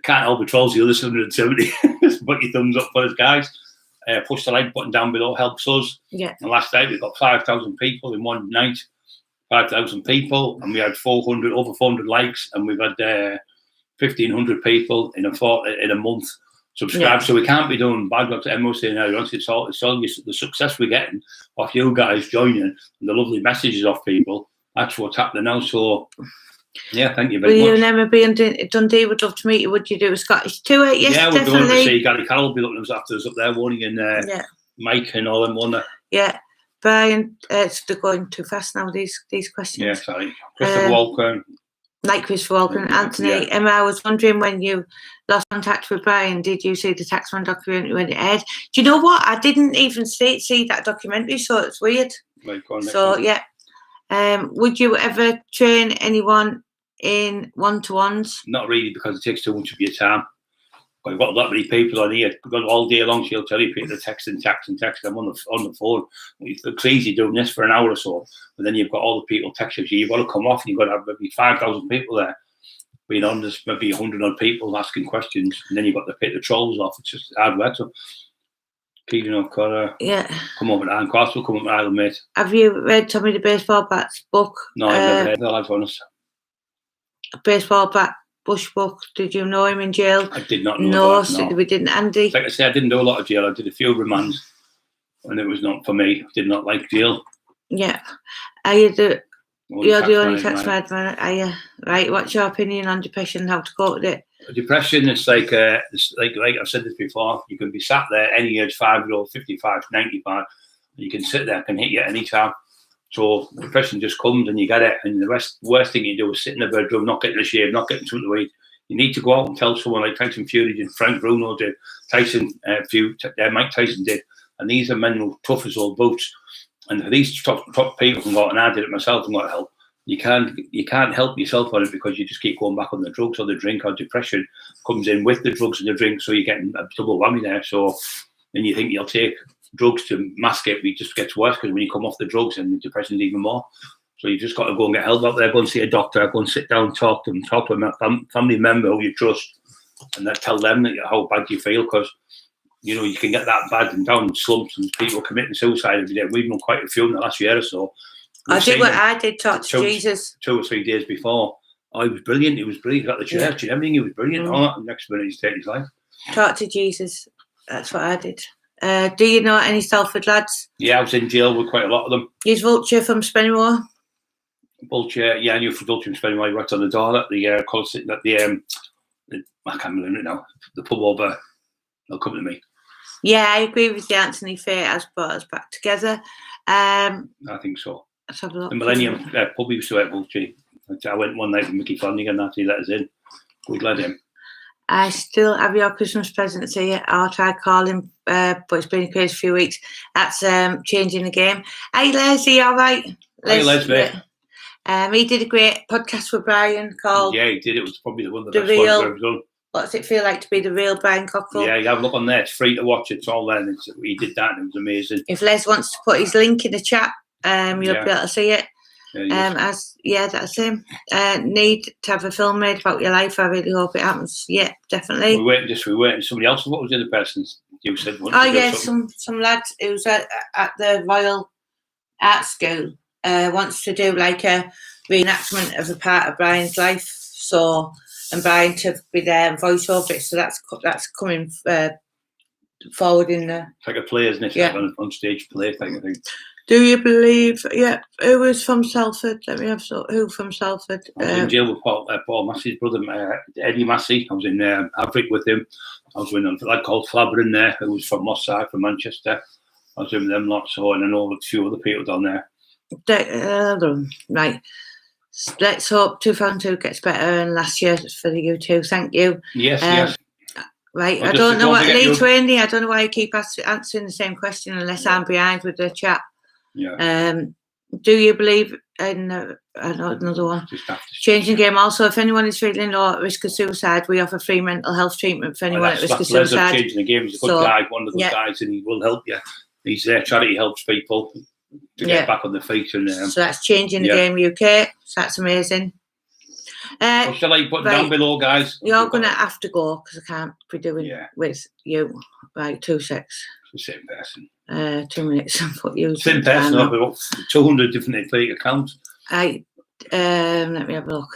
Can't help the trolls. The other 170. Put your thumbs up for us, guys. push the like button down below helps us. Yeah. And last night we got 5,000 people in one night. 5,000 people, and we had 400 likes, and we've had 1,500 people in a month subscribe. So we can't be doing bad luck to Emma saying now. It's all the success we're getting off you guys joining and the lovely messages off people. That's what's happening now. So yeah, thank you very much. Will you never be in Dundee? Would love to meet you. Would you do a Scottish tour? Yes, yeah, we're definitely. going to see Gary Carroll will be looking after us up there, won't he? And Mike and all them, won't they? Yeah. Brian, they're going too fast now, these questions. Yeah, sorry. Christopher Walker. Like Christopher Walker. Anthony, Emma, I was wondering when you lost contact with Brian, did you see the Taxman documentary when it aired? Do you know what? I didn't even see that documentary, so it's weird. Right, so, yeah. Would you ever train anyone in one-to-ones? Not really, because it takes too much of your time. I've got that many people on here. I've got all day long. She'll tell you people text. I'm on the phone. It's crazy doing this for an hour or so. But then you've got all the people texting you. You've got to come off, and you've got to have maybe 5,000 people there. Being on, there's maybe 100 odd people asking questions, and then you've got to pick the trolls off. It's just hard work. So, Keegan O'Connor. Yeah. Come over to Iron Cross. We'll come up with Island, mate. Have you read Tommy the Baseball Bat's book? No, I've never read that. I'll be honest. Baseball Bat. Bush book. Did you know him in jail? I did not know that, no. We didn't, Andy. Like I said, I didn't do a lot of jail. I did a few remands, and it was not for me. I did not like jail. Yeah. Are you you're the only tax man, are you? Right. What's your opinion on depression and how to cope with it? Depression, it's like I've said this before. You can be sat there any age, 5-year-old, 55, 95, and you can sit there, can hit you any time. So depression just comes and you get it, and the worst thing you do is sit in the bedroom, not getting a shave, not getting something to eat. You need to go out and tell someone like Tyson Fury did, Frank Bruno did, Mike Tyson did, and these are men with tough as old boots. And for these top people can go out, and I did it myself and got help. You can't help yourself on it because you just keep going back on the drugs or the drink, or depression comes in with the drugs and the drink, so you're getting a double whammy there. So then you think you'll take drugs to mask it, but it just gets worse because when you come off the drugs and the depression's even more. So you just got to go and get help out there, go and see a doctor, go and sit down, talk to a family member who you trust, and then tell them that how bad you feel, because you know you can get that bad and down in slumps, and people committing suicide every day. We've done quite a few in the last year or so. I did what I did, talk to Jesus. 2 or 3 days before. Oh, he was brilliant. He was brilliant. He got the church and everything. He was brilliant. All that. Next minute, he's taking his life. Talk to Jesus. That's what I did. Do you know any Salford lads? Yeah, I was in jail with quite a lot of them. He's Vulture from Spennymoor. Vulture, yeah, I knew from Vulture from Spennymoor. He worked on the door at the I can't remember it now. The pub over. They'll come to me. Yeah, I agree with you. Anthony Fair has brought us back together. I think so. Let's have a look. The Millennium pub used to at Vulture. I went one night with Mickey Flanagan and he let us in. Good lad him. I still have your Christmas presents here. I'll try calling, but it's been a crazy few weeks. That's changing the game. Hey, Les, are you all right? Hey, Les, mate. He did a great podcast with Brian called... Yeah, he did. It was probably one of the best ones I've ever done. What's it feel like to be the real Brian Cockerill? Yeah, you have a look on there. It's free to watch. It's all there. He did that and it was amazing. If Les wants to put his link in the chat, you'll be able to see it. Yeah, that's him. Need to have a film made about your life. I really hope it happens. Yeah, definitely. We waiting. Somebody else. What was the other person you said? Some lad who's at the Royal Art School wants to do like a reenactment of a part of Brian's life. So, and Brian to be there and voice over it. So that's coming forward in the. It's like a play, isn't it? Yeah. Like on stage play thing, I think. Do you believe? Yeah, who was from Salford? Let me have who from Salford. I was in jail with Paul Massey's brother, Eddie Massey. I was in Africa with him. I was with a lad called Flabber in there, who was from Moss Side, from Manchester. I was with them lots, so and I know a few other people down there. Right. Let's hope 2002 gets better than last year for the U2. Thank you. Yes. Right, I don't know what Lee Twainley. I don't know why you keep answering the same question unless I'm behind with the chat. Yeah. Do you believe in another one? Changing game. Also, if anyone is feeling low at risk of suicide, we offer free mental health treatment for anyone at risk of suicide. Changing the game. He's a good guy, one of the good guys, and he will help you. His charity helps people to get back on their feet. And so that's Changing the Game UK. So that's amazing. Shall I put down below, guys? You're going to have to go because I can't be doing with you. Right, 2 secs. The same person. 2 minutes and put you. Same person. I've got 200 different fake accounts. Right. Let me have a look.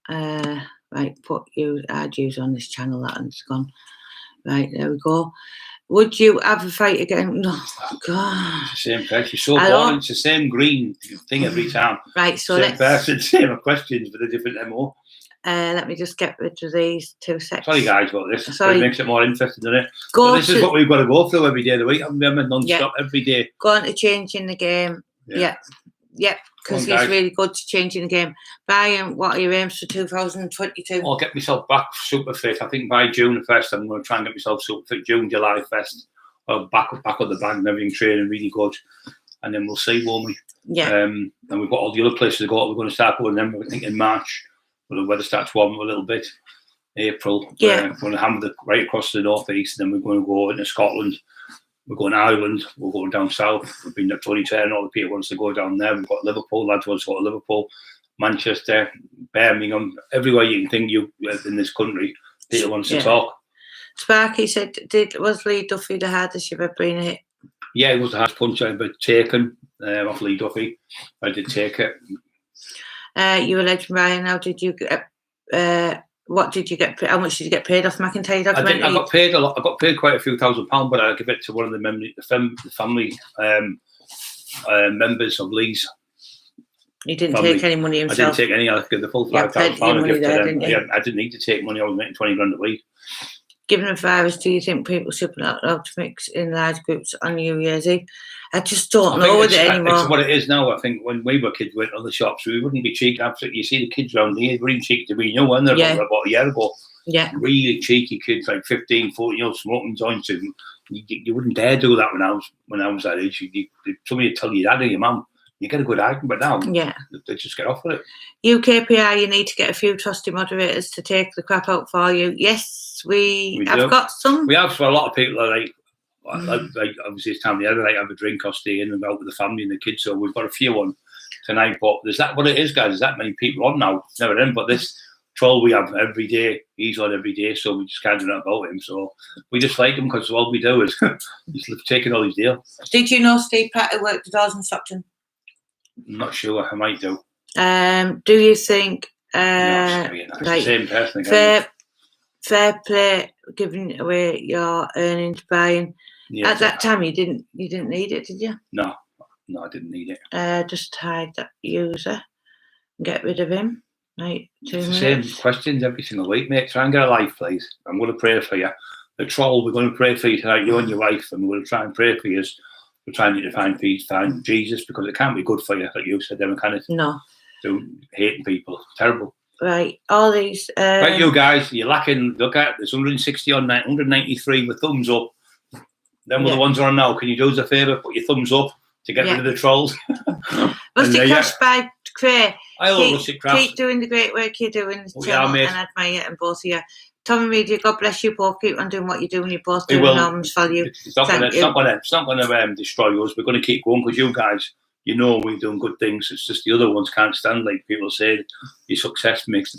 Right. Put you ad use on this channel. That one's gone. Right. There we go. Would you have a fight again? No, God. It's the same person. You're so boring. It's the same green thing every time. Right, so same person, same questions, but a different MO. Let me just get rid of these 2 seconds. Sorry, guys, about this. Sorry. It makes it more interesting, doesn't it? This is what we've got to go through every day of the week. I'm non-stop every day. Go on to changing the game. Yeah. Because he's really good to changing the game. Brian, what are your aims for 2022? I'll get myself back super fit. I think by June the 1st, I'm going to try and get myself super fit. June, July 1st. I'll back on the band and everything, training really good. And then we'll see, won't we? Yeah. And we've got all the other places to go. We're going to start going then, I think, in March. When the weather starts warming a little bit. April. Yeah. We're going to hammer right across the northeast, and then we're going to go into Scotland. We're going to Ireland. We're going down south. We've been at Tony Turner. All the people wants to go down there. We've got Liverpool. Lads want to go to Liverpool, Manchester, Birmingham, everywhere you can think you in this country. Peter wants to talk. Sparky said, was Lee Duffy the hardest you've ever been hit? Yeah, it was the hardest punch I've ever taken off Lee Duffy. I did take it. You were legend, Ryan. How did you get? What did you get? How much did you get paid off McIntyre documentary? I got paid a lot. I got paid quite a few £1,000s, but I give it to one of the family members of Lee's. You didn't take any money himself. I didn't take any. I give the full £5,000. I didn't need to take money. I was making 20 grand a week. Given the virus, do you think people should be allowed to mix in large groups on New Year's Eve? I just don't know with it anymore. It's what it is now. I think when we were kids, we went to the shops, we wouldn't be cheeky. Absolutely, you see the kids around here, really cheeky to be, weren't they? About a year ago. Yeah. Really cheeky kids, like 15, 14, smoking joints. You wouldn't dare do that when I was that age. Somebody would tell you that, or your mum. You get a good argument, but now they just get off with it. UKPR, you need to get a few trusty moderators to take the crap out for you. Yes, we have got some. We have. For a lot of people are like obviously it's time of the year, have a drink or stay in and out with the family and the kids. So we've got a few on tonight. But there's that what it is, guys. There's that many people on now. It's never in. But this troll we have every day, he's on every day, so we just can't do that about him. So we just like him because all we do is just taking all his deals. Did you know Steve Pratt worked the doors in Stockton? I'm not sure. I might do. Do you think the same person again. Fair play, giving away your earnings, Brian? At that time, you didn't need it, did you? No, I didn't need it. Just hide that user and get rid of him. Right, it's the same questions every single week, mate. Try and get a life, please. I'm going to pray for you. The troll, we're going to pray for you tonight, you and your wife, and we're going to try and pray for you. We're trying to find peace, find Jesus, because it can't be good for you, like you said, them kind of hating people. Terrible. Right, all these. Right, you guys, you're lacking. Look at there's 160 on 193 with thumbs up. Them were the ones on now. Can you do us a favour? Put your thumbs up to get rid of the trolls. Rusty Crash by Cray. Keep doing the great work you're doing, channel, and admire and both of you. Tommy Media, God bless you both. Keep on doing what you're doing. You're both doing enormous value. It's not going to destroy us. We're going to keep going because you guys, we're doing good things. It's just the other ones can't stand, like people say, your success makes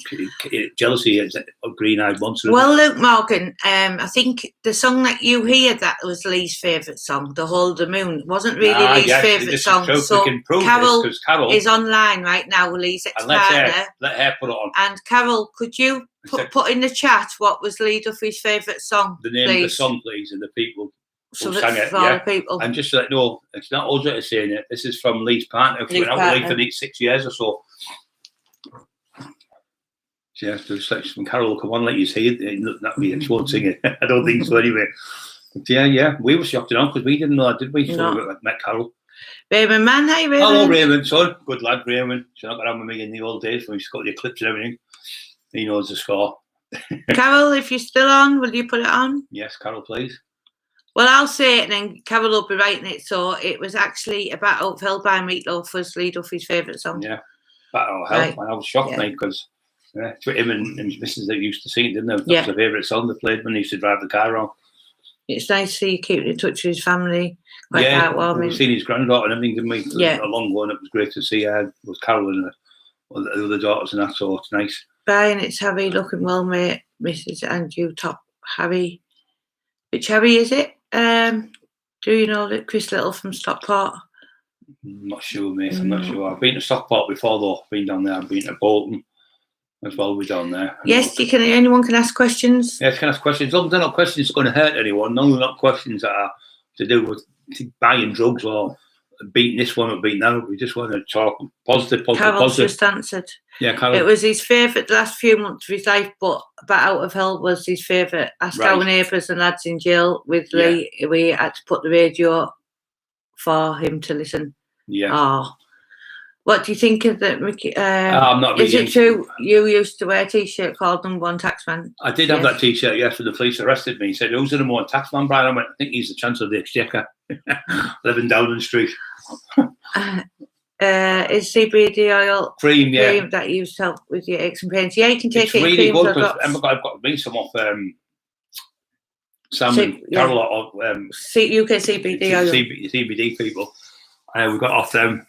jealousy of green-eyed monsters. Well, Luke Morgan, I think the song that you hear, that was Lee's favourite song, The Hold the Moon, wasn't really Lee's favourite song. So Carol is online right now, Lee's ex-partner. Let her put it on. And Carol, could you put in the chat what was Lee Duffy's favourite song? The name of the song, please, and the people. So sang it, the people. And just like, no, it's not us that are saying it. This is from Lee's partner. We've been out with Lee for 6 years or so. Yeah, there's when Carol will come on like you say, that me, she won't sing it. I don't think so anyway. But yeah, we were shocked enough because we didn't know that, did we? So we met Carol. Raymond Man, hi Raymond. Hello Raymond, son. Good lad, Raymond. She's not got on with me in the old days when she's got your clips and everything. He knows the score. Carol, if you're still on, will you put it on? Yes, Carol, please. Well, I'll say it and then Carol will be writing it. So it was actually A Battle of Hell by Meatloaf was Lee Duffy's favourite song. Yeah, Battle of Hell. Right. I was shocked, mate, because it's what him and his missus that used to sing, didn't they? That was their favourite song they played when they used to drive the car around. It's nice to see you keeping in touch with his family. Quite heartwarming. We've seen his granddaughter and everything, didn't we? Yeah. A long one. It was great to see her with Carol and the other daughters and that, so it's nice. Brian, it's Harry looking well, mate. Mrs. and you top Harry. Which Harry is it? Do you know that Chris Little from Stockport? I'm not sure, mate. I'm not sure. I've been to Stockport before, though. I've been down there. I've been to Bolton as well. We're down there. Yes, anyone can ask questions. Yes, can ask questions. They're not questions that's going to hurt anyone. No, they're not questions that are to do with buying drugs or beating this one or beating that. We just want to talk positive. Carol's just answered. Yeah, Carol. It was his favourite the last few months of his life, but Out of Hell was his favourite. Asked our neighbours and lads in jail with Lee. We had to put the radio for him to listen. Yeah. Oh. What do you think of that, Mickey? I'm not really. Is it true you used to wear a T-shirt called Number One Taxman? I did have that T-shirt, yes, when the police arrested me. He said, who's the Number One Taxman, Brian? I went, I think he's the Chancellor of the Exchequer. Living Dowden Street. Is CBD oil cream that you use to help with your aches and pains? Yeah, you can take it's it really in good because I've got to bring some off Sam and Carol of UK CBD oil. CBD people. We got off them.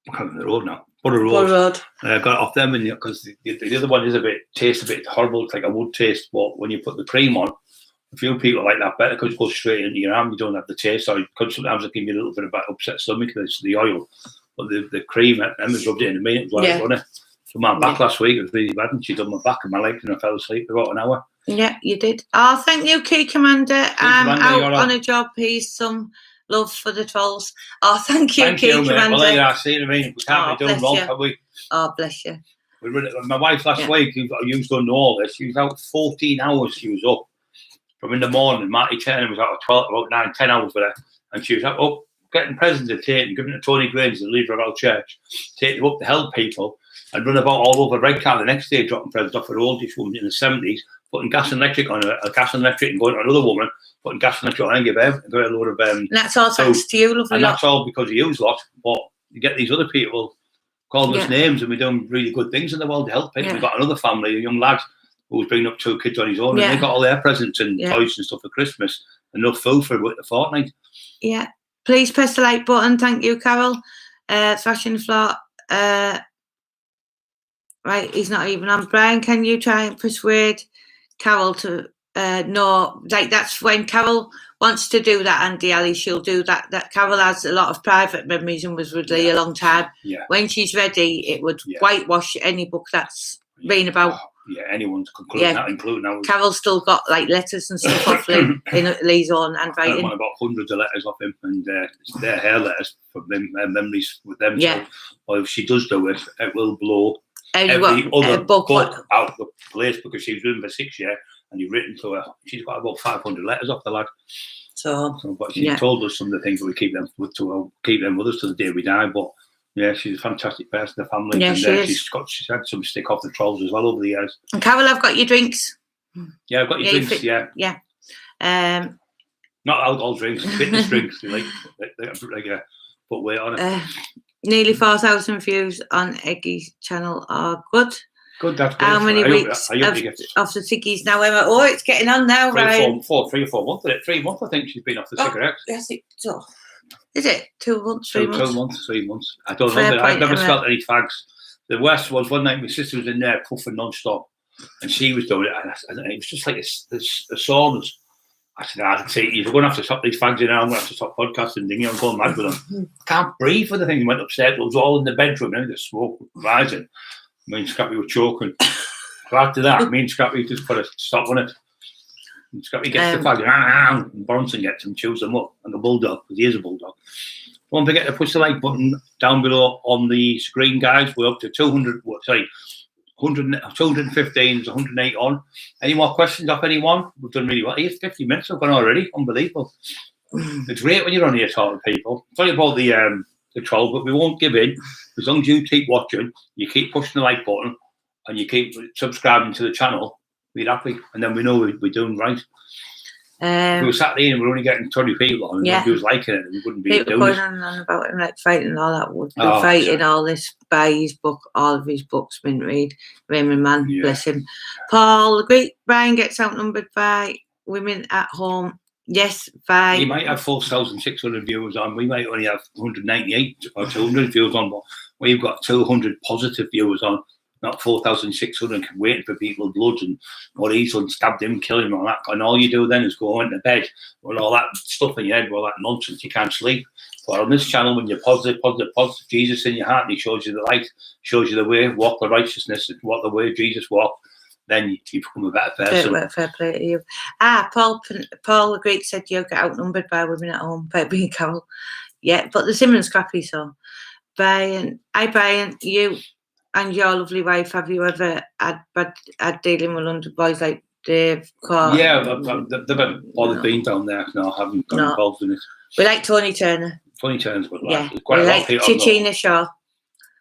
I can't remember the road now. Butter Road. I got off them because the other one tastes a bit horrible. It's like a wood taste, but when you put the cream on, a few people like that better because it goes straight into your arm. You don't have the taste. So sometimes it can give you a little bit of upset stomach because it's the oil. But the cream, Emma's rubbed it into me. It was like running. So my back last week, it was really bad, and she done my back and my legs, and I fell asleep for about an hour. Yeah, you did. Oh, thank you, Key Commander. Out on a job. He's some love for the trolls. Oh, thank you, Key Commander. Well, I see what I mean. We can't be doing wrong, can we? Oh, bless you. My wife last week, you don't know all this. She was out 14 hours. She was up from in the morning. Marty Turner was out at 12, about 9, 10 hours with her, and she was up getting presents to take and giving it to Tony Grange, the leader of our church, taking them up to help people and run about all over Redcar the next day, dropping presents off an oldish woman in the 70s, putting gas and electric on a gas and electric and going to another woman, putting gas and electric on and give her a load of... and that's all thanks to you, lovely. And that's all because of you lot. But you get these other people calling us names and we're doing really good things in the world to help people. We've got another family, a young lad who was bringing up 2 kids on his own and they got all their presents and toys and stuff for Christmas and enough food for a fortnight. Yeah. Please press the like button. Thank you, Carol. Thrashing the floor. Right, he's not even on. Brian, can you try and persuade Carol to no? Like, that's when Carol wants to do that, Andy Ali, she'll do that. That Carol has a lot of private memories and was with Lee a long time. Yeah. When she's ready, it would whitewash any book that's been about. Yeah, anyone's concluding that, including ours. Carol's still got like letters and stuff off Lee, in Lee's own handwriting. I want about hundreds of letters off him, and it's their hair letters from them, memories with them. Yeah. So, well, if she does do it, it will blow every other book out of the place because she's written for 6 years and you've written to her. She's got about 500 letters off the lad. So but she told us some of the things that we keep them with us to the day we die. But yeah, she's a fantastic person, the family. Yeah, and she's had some stick off the trolls as well over the years. And Carol, I've got your drinks. Yeah, I've got your drinks, Yeah. Not alcohol drinks, fitness drinks. They put weight on it. Nearly 4,000 views on Eggy's channel are good. Good, that's good. How many weeks off the ciggies now, Emma? Oh, it's getting on now, right? 3 or 4 months. 3 months, I think she's been off the cigarettes. Yes, so. Is it 2 months, 3 months? 2 months, 3 months. I don't know. I've never smelled any fags. The worst was one night my sister was in there puffing non-stop and she was doing it and it was just like a soreness. I said, I'd say, you're going to have to stop these fags in now. I'm going to have to stop podcasting. I'm going mad with them. I can't breathe for the thing. He went upstairs. It was all in the bedroom. Now the smoke was rising. Me and Scrappy were choking. So after that, me and Scrappy just put a stop on it. And Scrappy gets the fag and Bronson gets them, chews them up, and the bulldog, because he is a bulldog. Don't forget to push the like button down below on the screen, guys. We're up to 215, 108 on. Any more questions off anyone? We've done really well. 50 minutes have gone already. Unbelievable. It's great when you're on here talking to people. Sorry about the troll, but we won't give in. As long as you keep watching, you keep pushing the like button, and you keep subscribing to the channel, we're happy. And then we know we're doing right. If we were sat there and we're only getting 20 people on, and nobody was liking it, we wouldn't be doing it. Going on and on about him, like fighting and all that. Would be fighting all this, buy his book, all of his books, mint read. Raymond Mann, bless him. Paul, the great Brian gets outnumbered by women at home. Yes, by... He might have 4,600 viewers on. We might only have 198 or 200 viewers on, but we've got 200 positive viewers on. not 4,600 waiting for people's blood and what he's done, stabbed him, killed him, and all that. And all you do then is go into bed with all that stuff in your head, with all that nonsense, you can't sleep. But on this channel, when you're positive, Jesus in your heart, and he shows you the light, shows you the way, walk the righteousness, and walk the way Jesus walked, then you become a better person. Fair play to you. Paul the Greek said you get outnumbered by women at home by being Carol. Yeah, but there's him and Scrappy, so. Brian, you and your lovely wife, have you ever had dealing with London boys like Dave? Yeah, they've been down there. No, I haven't got involved in it. We like Tony Turner. Tony Turner's good lad. Yeah, There's quite we a lot like of people. Chichina Shaw.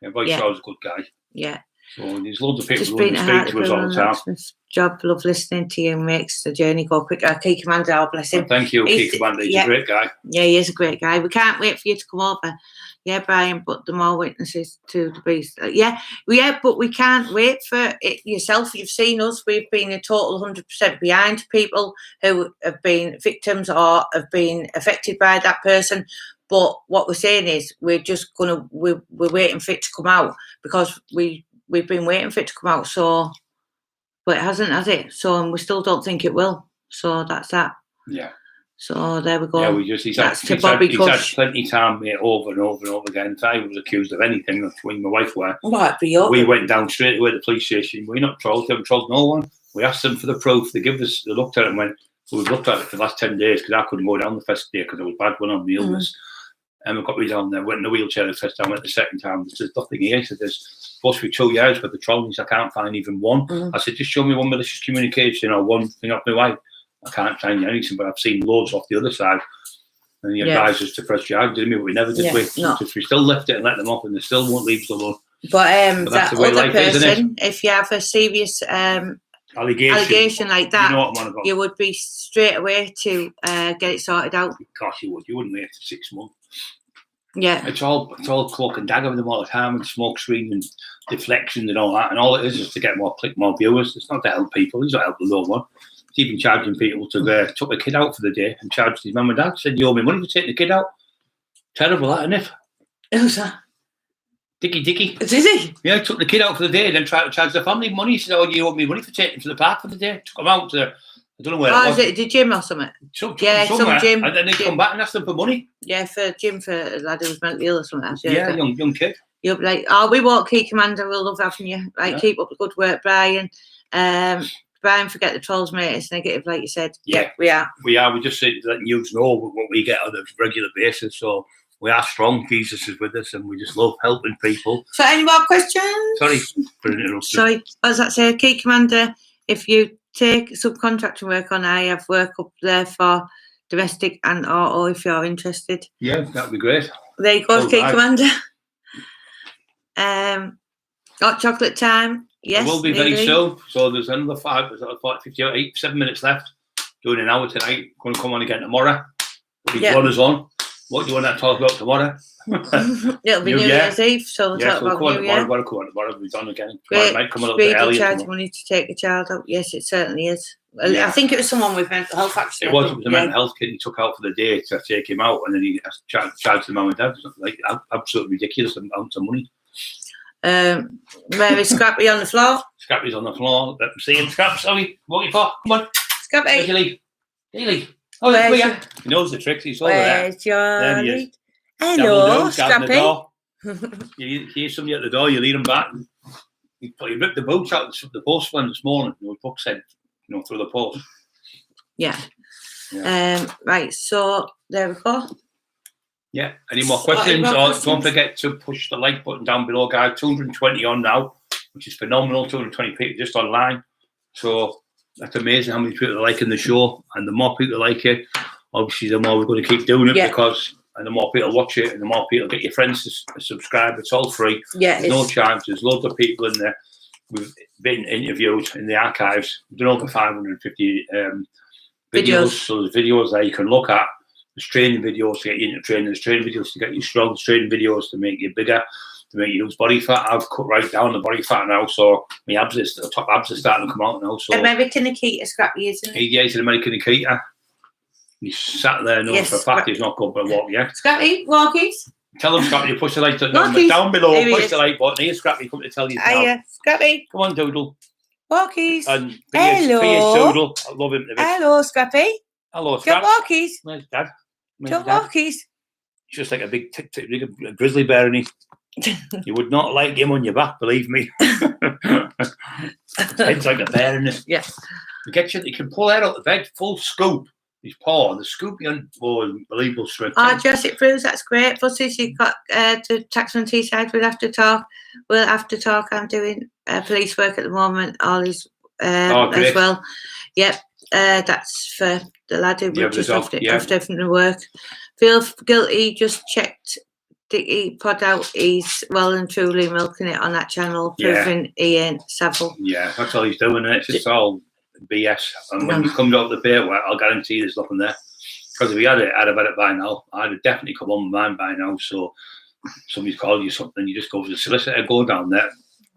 Yeah, Boy Shaw's a good guy. Yeah. So there's loads of people Just who been speak to us all the time. Job, love listening to you, makes the journey go quicker. Key Commander, oh, bless him. Well, thank you, Key Commander. He's a great guy. Yeah, he is a great guy. We can't wait for you to come over. Yeah, Brian, but the more witnesses to the beast. But we can't wait for it yourself. You've seen us. We've been a total 100% behind people who have been victims or have been affected by that person. But what we're saying is we're waiting for it to come out because we've been waiting for it to come out. So, but it hasn't, has it? So, and we still don't think it will. So that's that. Yeah. So there we go. Yeah, he's had plenty of time over and over and over again. If I was accused of anything, that's when my wife were. We went down straight away to the police station. We're not trolls. We haven't trolled no one. We asked them for the proof. They looked at it and went, well, we've looked at it for the last 10 days because I couldn't go down the first day because I was bad when I'm the illness. And we got me down there, went in the wheelchair the first time, went the second time. There's nothing here. So there's supposed to be 2 years for the trolleys. I can't find even one. I said, just show me one malicious communication or one thing off my wife. I can't find anything, but I've seen loads off the other side. And he advised us to press charge, didn't we? But we never did. We still left it and let them off, and they still won't leave us alone. But that other person, if you have a serious allegation like that, you know what I'm on about. You would be straight away to get it sorted out. Of course you would. You wouldn't wait for 6 months. Yeah. It's all cloak and dagger with them all the time, and smoke screen and deflections and all that. And all it is to get more viewers. It's not to help people. He's not helping no one. Even charging people to took a kid out for the day and charged his mum and dad. Said, you owe me money for taking the kid out. Terrible, that, isn't it? Who's that? Dicky. Is he? Yeah, took the kid out for the day and then tried to charge the family money. He said, oh, you owe me money for taking him to the park for the day. Took him out to, I don't know where it was. Is it the gym or something? Some gym. And then they come back and ask them for money. Yeah, for a lad who was mentally ill or something. Yeah, young kid. You'll be like, oh, we won't, Key Commander. We'll love having you. Like, keep up the good work, Brian. Brian, forget the trolls, mate. It's negative, like you said. Yeah, we are. We just letting you know what we get on a regular basis. So we are strong. Jesus is with us, and we just love helping people. So, any more questions? Sorry for interrupting. Sorry, what does that say? Key Commander, if you take subcontracting work on, I have work up there for domestic and auto if you're interested. Yeah, that'd be great. There you go, Key Commander. Hot chocolate time. Yes, it will be very soon. So there's another 7 minutes left. Doing an hour tonight. Going to come on again tomorrow. One is on. What do you want to talk about tomorrow? It'll be New Year's Eve, so we'll talk about New Year. Tomorrow we'll be on again. Great. Might come a little bit earlier. Charge money to take a child out. Yes, it certainly is. I think it was someone with mental health, actually. It was a mental health kid he took out for the day to take him out, and then he charged the mum and dad. Like, absolutely ridiculous amounts of money. Where is Scrappy on the floor? Scrappy's on the floor. Let me see him. Scrappy, sorry. What are you for? Come on. Scrappy. Where's your lead? Oh, there you go. He knows the tricks. He's over there. Where's your lead? Hello, Scrappy. You hear somebody at the door, you lead him back. He ripped the boots out of the postman this morning. The book said, through the post. Yeah. Right, so there we go. Yeah. Any more questions? Don't forget to push the like button down below, guys. 220 on now, which is phenomenal. 220 people just online. So that's amazing how many people are liking the show. And the more people like it, obviously, the more we're going to keep doing it and the more people watch it and the more people get your friends to subscribe. It's all free. Yeah. There's no charge. There's loads of people in there. We've been interviewed in the archives. We've done over 550 videos. So there's videos there you can look at. There's training videos to get you into training. There's training videos to get you strong. There's training videos to make you bigger, to make you lose body fat. I've cut right down the body fat now, so my top abs are starting to come out now. So American Nikita, Scrappy, isn't he? Yeah, he's an American Nikita. He's sat there knowing for a fact he's not going for a walk yet. Scrappy, walkies. Tell them, Scrappy, to push the like button Walkies. down below. Here he Push is. the like button. Here, Scrappy, come to tell you now. Hiya, Scrappy. Come on, Doodle. Walkies. And Hello. for Doodle. I love him to bits. Hello, Scrappy. Hello, Got Scraps. walkies. Where's Dad? Got walkies. He's just like a big grizzly bear, and you would not like him on your back, believe me. Head's like a bear in it. Yes. You can pull out of the bed, full scoop. His paw, the scoopy unbelievable strength. Oh, Jurassic Brews, that's great. Buses, you've got the Taxman Teesside. We'll have to talk. I'm doing police work at the moment. All is as well. Yep, that's for the lad who just after from work. Feel guilty. Just checked Dickie pod out. He's well and truly milking it on that channel, proving he ain't Savile. Yeah, that's all he's doing. It's just all BS. And when he comes out of the beer, I'll guarantee there's nothing there. Because if he had it, I'd have had it by now. I'd have definitely come on with mine by now. So somebody's called you something, you just go to the solicitor, go down there,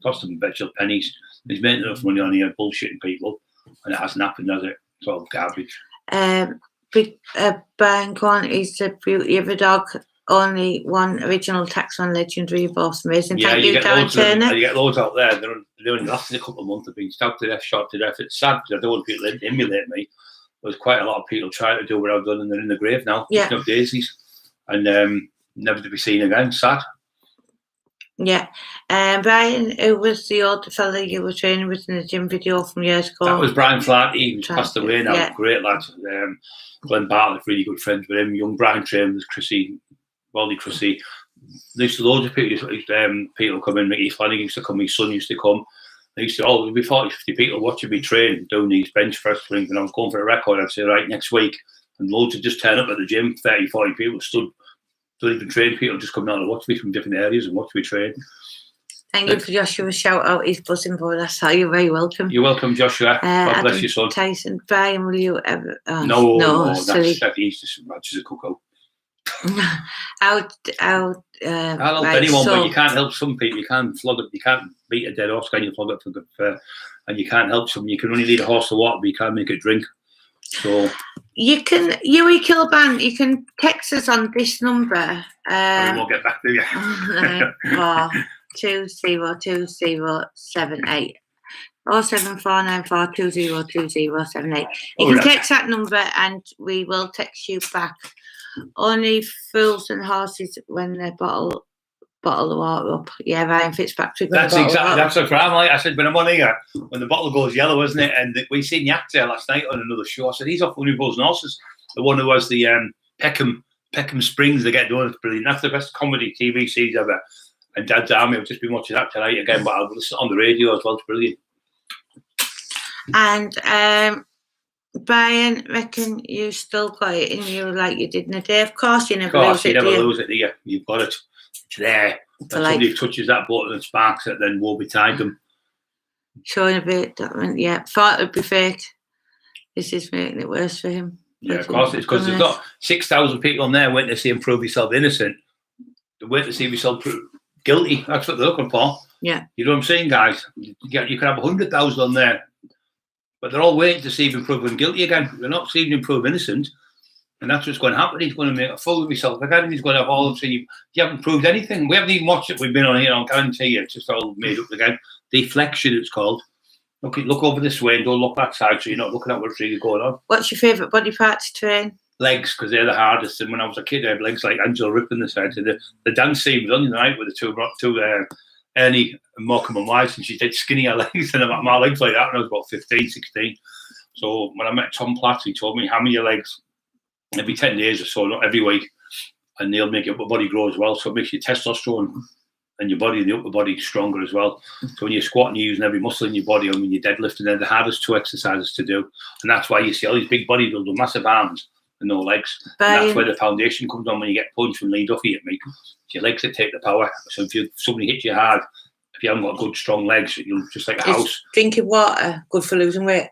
cost them betcha pennies. He's making enough money on here bullshitting people, and it hasn't happened, has it? It's all garbage. Brian Quantity's The Beauty of a Dog. Only one original Taxman legendary, both amazing. Yeah, Thank you, Darren Turner. You get loads out there. They're only lasting a couple of months. They've been stabbed to death, shot to death. It's sad because I don't want people to emulate me. There's quite a lot of people trying to do what I've done, and they're in the grave now. Yeah. No daisies, and never to be seen again. Sad. Yeah. Brian, who was the older fella you were training with in the gym video from years ago? That was Brian Flaherty. He's passed away now. Yeah. Great lad. Glenn Bartlett, really good friends with him. Young Brian trained with Chrissy. There's loads of people. People come in. Mickey Flanagan used to come. His son used to come. They used to, there'd be 40, 50 people watching me train, doing these bench press things. And I was going for a record. I'd say, right, next week. And loads would just turn up at the gym. 30, 40 people stood. Don't even train people, just come down and watch me from different areas and watch me train. Thank you for Joshua's shout out. He's buzzing for us. So you're very welcome. You're welcome, Joshua. God bless you, son. Tyson, Brian, will you ever? No, he's just as a cuckoo. I'll help anyone, but you can't help some people. You can't flog it. You can't beat a dead horse. Can you flog it for good? And you can't help some. You can only lead a horse to water, but you can't make it drink. So you can, Yui Kilban. You can text us on this number. I won't get back to you. 202078. 07494202078. You can text that number and we will text you back. Only fools and horses when they bottle the water up. Yeah, Ryan Fitzpatrick. That's what I'm like. I said, when I'm on here, when the bottle goes yellow, isn't it? And we seen Yak there last night on another show. I said, he's off Only Fools and Horses. The one who has the Peckham Springs they get done. It's brilliant. That's the best comedy TV series ever. And Dad's Army, I've just been watching that tonight again, but I'll listen on the radio as well. It's brilliant. And Brian, reckon you still got it in you like you did in the day? Of course, you never lose it. Lose it, do you? You've got it. It's there. If somebody touches that button and sparks it, then we'll be tied them. Showing a bit, thought it'd be fake. This is making it worse for him. Yeah, of course it's because there's got 6,000 people on there waiting to see him prove himself innocent. They're waiting to see himself guilty. That's what they're looking for. Yeah. You know what I'm saying, guys? You can have 100,000 on there, but they're all waiting to see him proven guilty again. They're not seeing him prove innocent. And that's what's going to happen. He's going to make a fool of himself again, and he's going to have all of them saying, you haven't proved anything. We haven't even watched it. We've been on here. I'll guarantee you, it's just all made up again. Deflection, it's called. Look over this way and don't look that side, so you're not looking at what's really going on. What's your favourite body part to train? Legs, because they're the hardest. And when I was a kid, I had legs like Angela Rippon the side. The dance scene was on the night with the two Ernie and Morecambe and Wise, and she did skinnier legs, and my legs like that when I was about 15, 16. So when I met Tom Platt, he told me, hammer your legs every 10 days or so, not every week, and they'll make your body grow as well. So it makes your testosterone and your body, the upper body, stronger as well. So when you're squatting, you're using every muscle in your body, and when you're deadlifting, they're the hardest two exercises to do. And that's why you see all these big bodybuilders with massive arms and no legs. And that's where the foundation comes on when you get punched from Lee Duffy at me. It's your legs that take the power. So if somebody hits you hard, if you haven't got good, strong legs, you'll just like a house. Drinking water good for losing weight?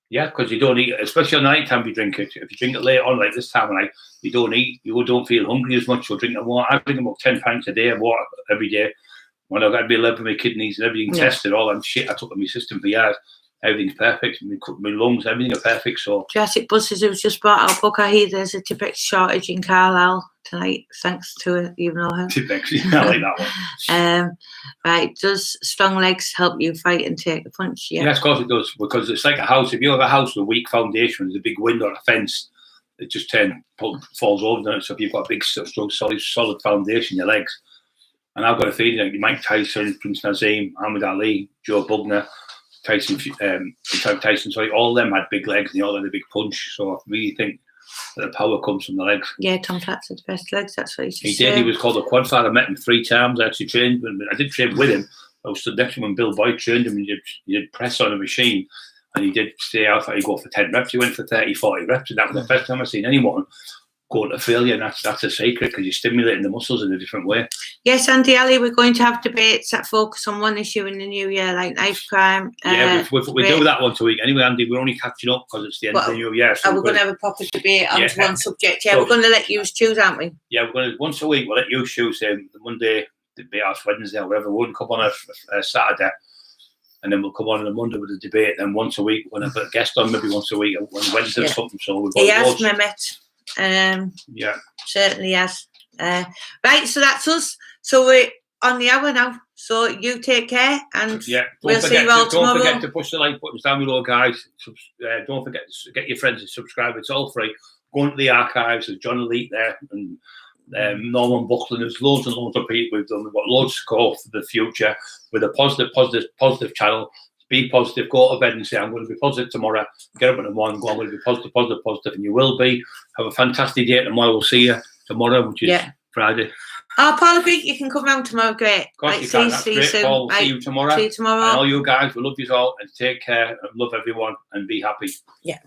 Yeah, because you don't eat, especially on night time. You drink it. If you drink it late on, like this time of night, you don't eat. You don't feel hungry as much. You'll drink water. I drink about 10 pints a day of water every day. When I got to be 11 with my kidneys and everything tested, all that shit I took in my system for years, everything's perfect. My lungs, everything are perfect. So Jurassic Buses, who's just bought our book, I hear there's a Tipex shortage in Carlisle tonight, thanks to her, you know her. Tipex, yeah, I like that one. Right, does strong legs help you fight and take a punch? Yeah. Yes, of course it does, because it's like a house. If you have a house with a weak foundation, there's a big window or a fence, it just falls over, doesn't it? So if you've got a big, strong, solid foundation, your legs. And I've got a feeling like Mike Tyson, Prince Nazim, Muhammad Ali, Joe Bugner, Tyson, sorry, all of them had big legs and they all had a big punch. So I really think that the power comes from the legs. Yeah, Tom Platz had the best legs, that's what he did. He was called a quad father. I met him 3 times. I actually trained him. I did train with him. I was stood next to him when Bill Boyd trained him. He did press on a machine and he did stay out. He'd go for 10 reps. He went for 30, 40 reps. And that was the first time I've seen anyone go to failure, and that's a secret, because you're stimulating the muscles in a different way. Yes, Andy Ali, we're going to have debates that focus on one issue in the new year, like knife crime. Yeah, we do that once a week. Anyway, Andy, we're only catching up because it's the end of the new year. So we're going to have a proper debate on one subject. Yeah, so, we're going to let you choose, aren't we? Yeah, we're going to, once a week, we'll let you choose the Monday, the debate, or Wednesday, or whatever. We wouldn't come on a Saturday. And then we'll come on a Monday with a debate. Then once a week, we'll have a guest on, maybe once a week, on Wednesday or something. So we've got he has, Mehmet. Yeah, certainly has. Right, so that's us. So we're on the hour now. So you take care, and we'll see you all tomorrow. Don't forget to push the like buttons down below, guys. Don't forget to get your friends to subscribe. It's all free. Go into the archives. There's John Elite there, and Norman Buckland. There's loads and loads of people we've done. We've got loads to go for the future with a positive channel. Be positive. Go to bed and say, I'm going to be positive tomorrow. Get up in the morning, go, I'm going to be positive, and you will be. Have a fantastic day tomorrow. We'll see you tomorrow, which is Friday. Oh, Paul Greek, you can come round tomorrow. Great. Of course you can. That's great, Paul. See you tomorrow. See you tomorrow. And all you guys, we love you all, and take care, and love everyone, and be happy. Yeah.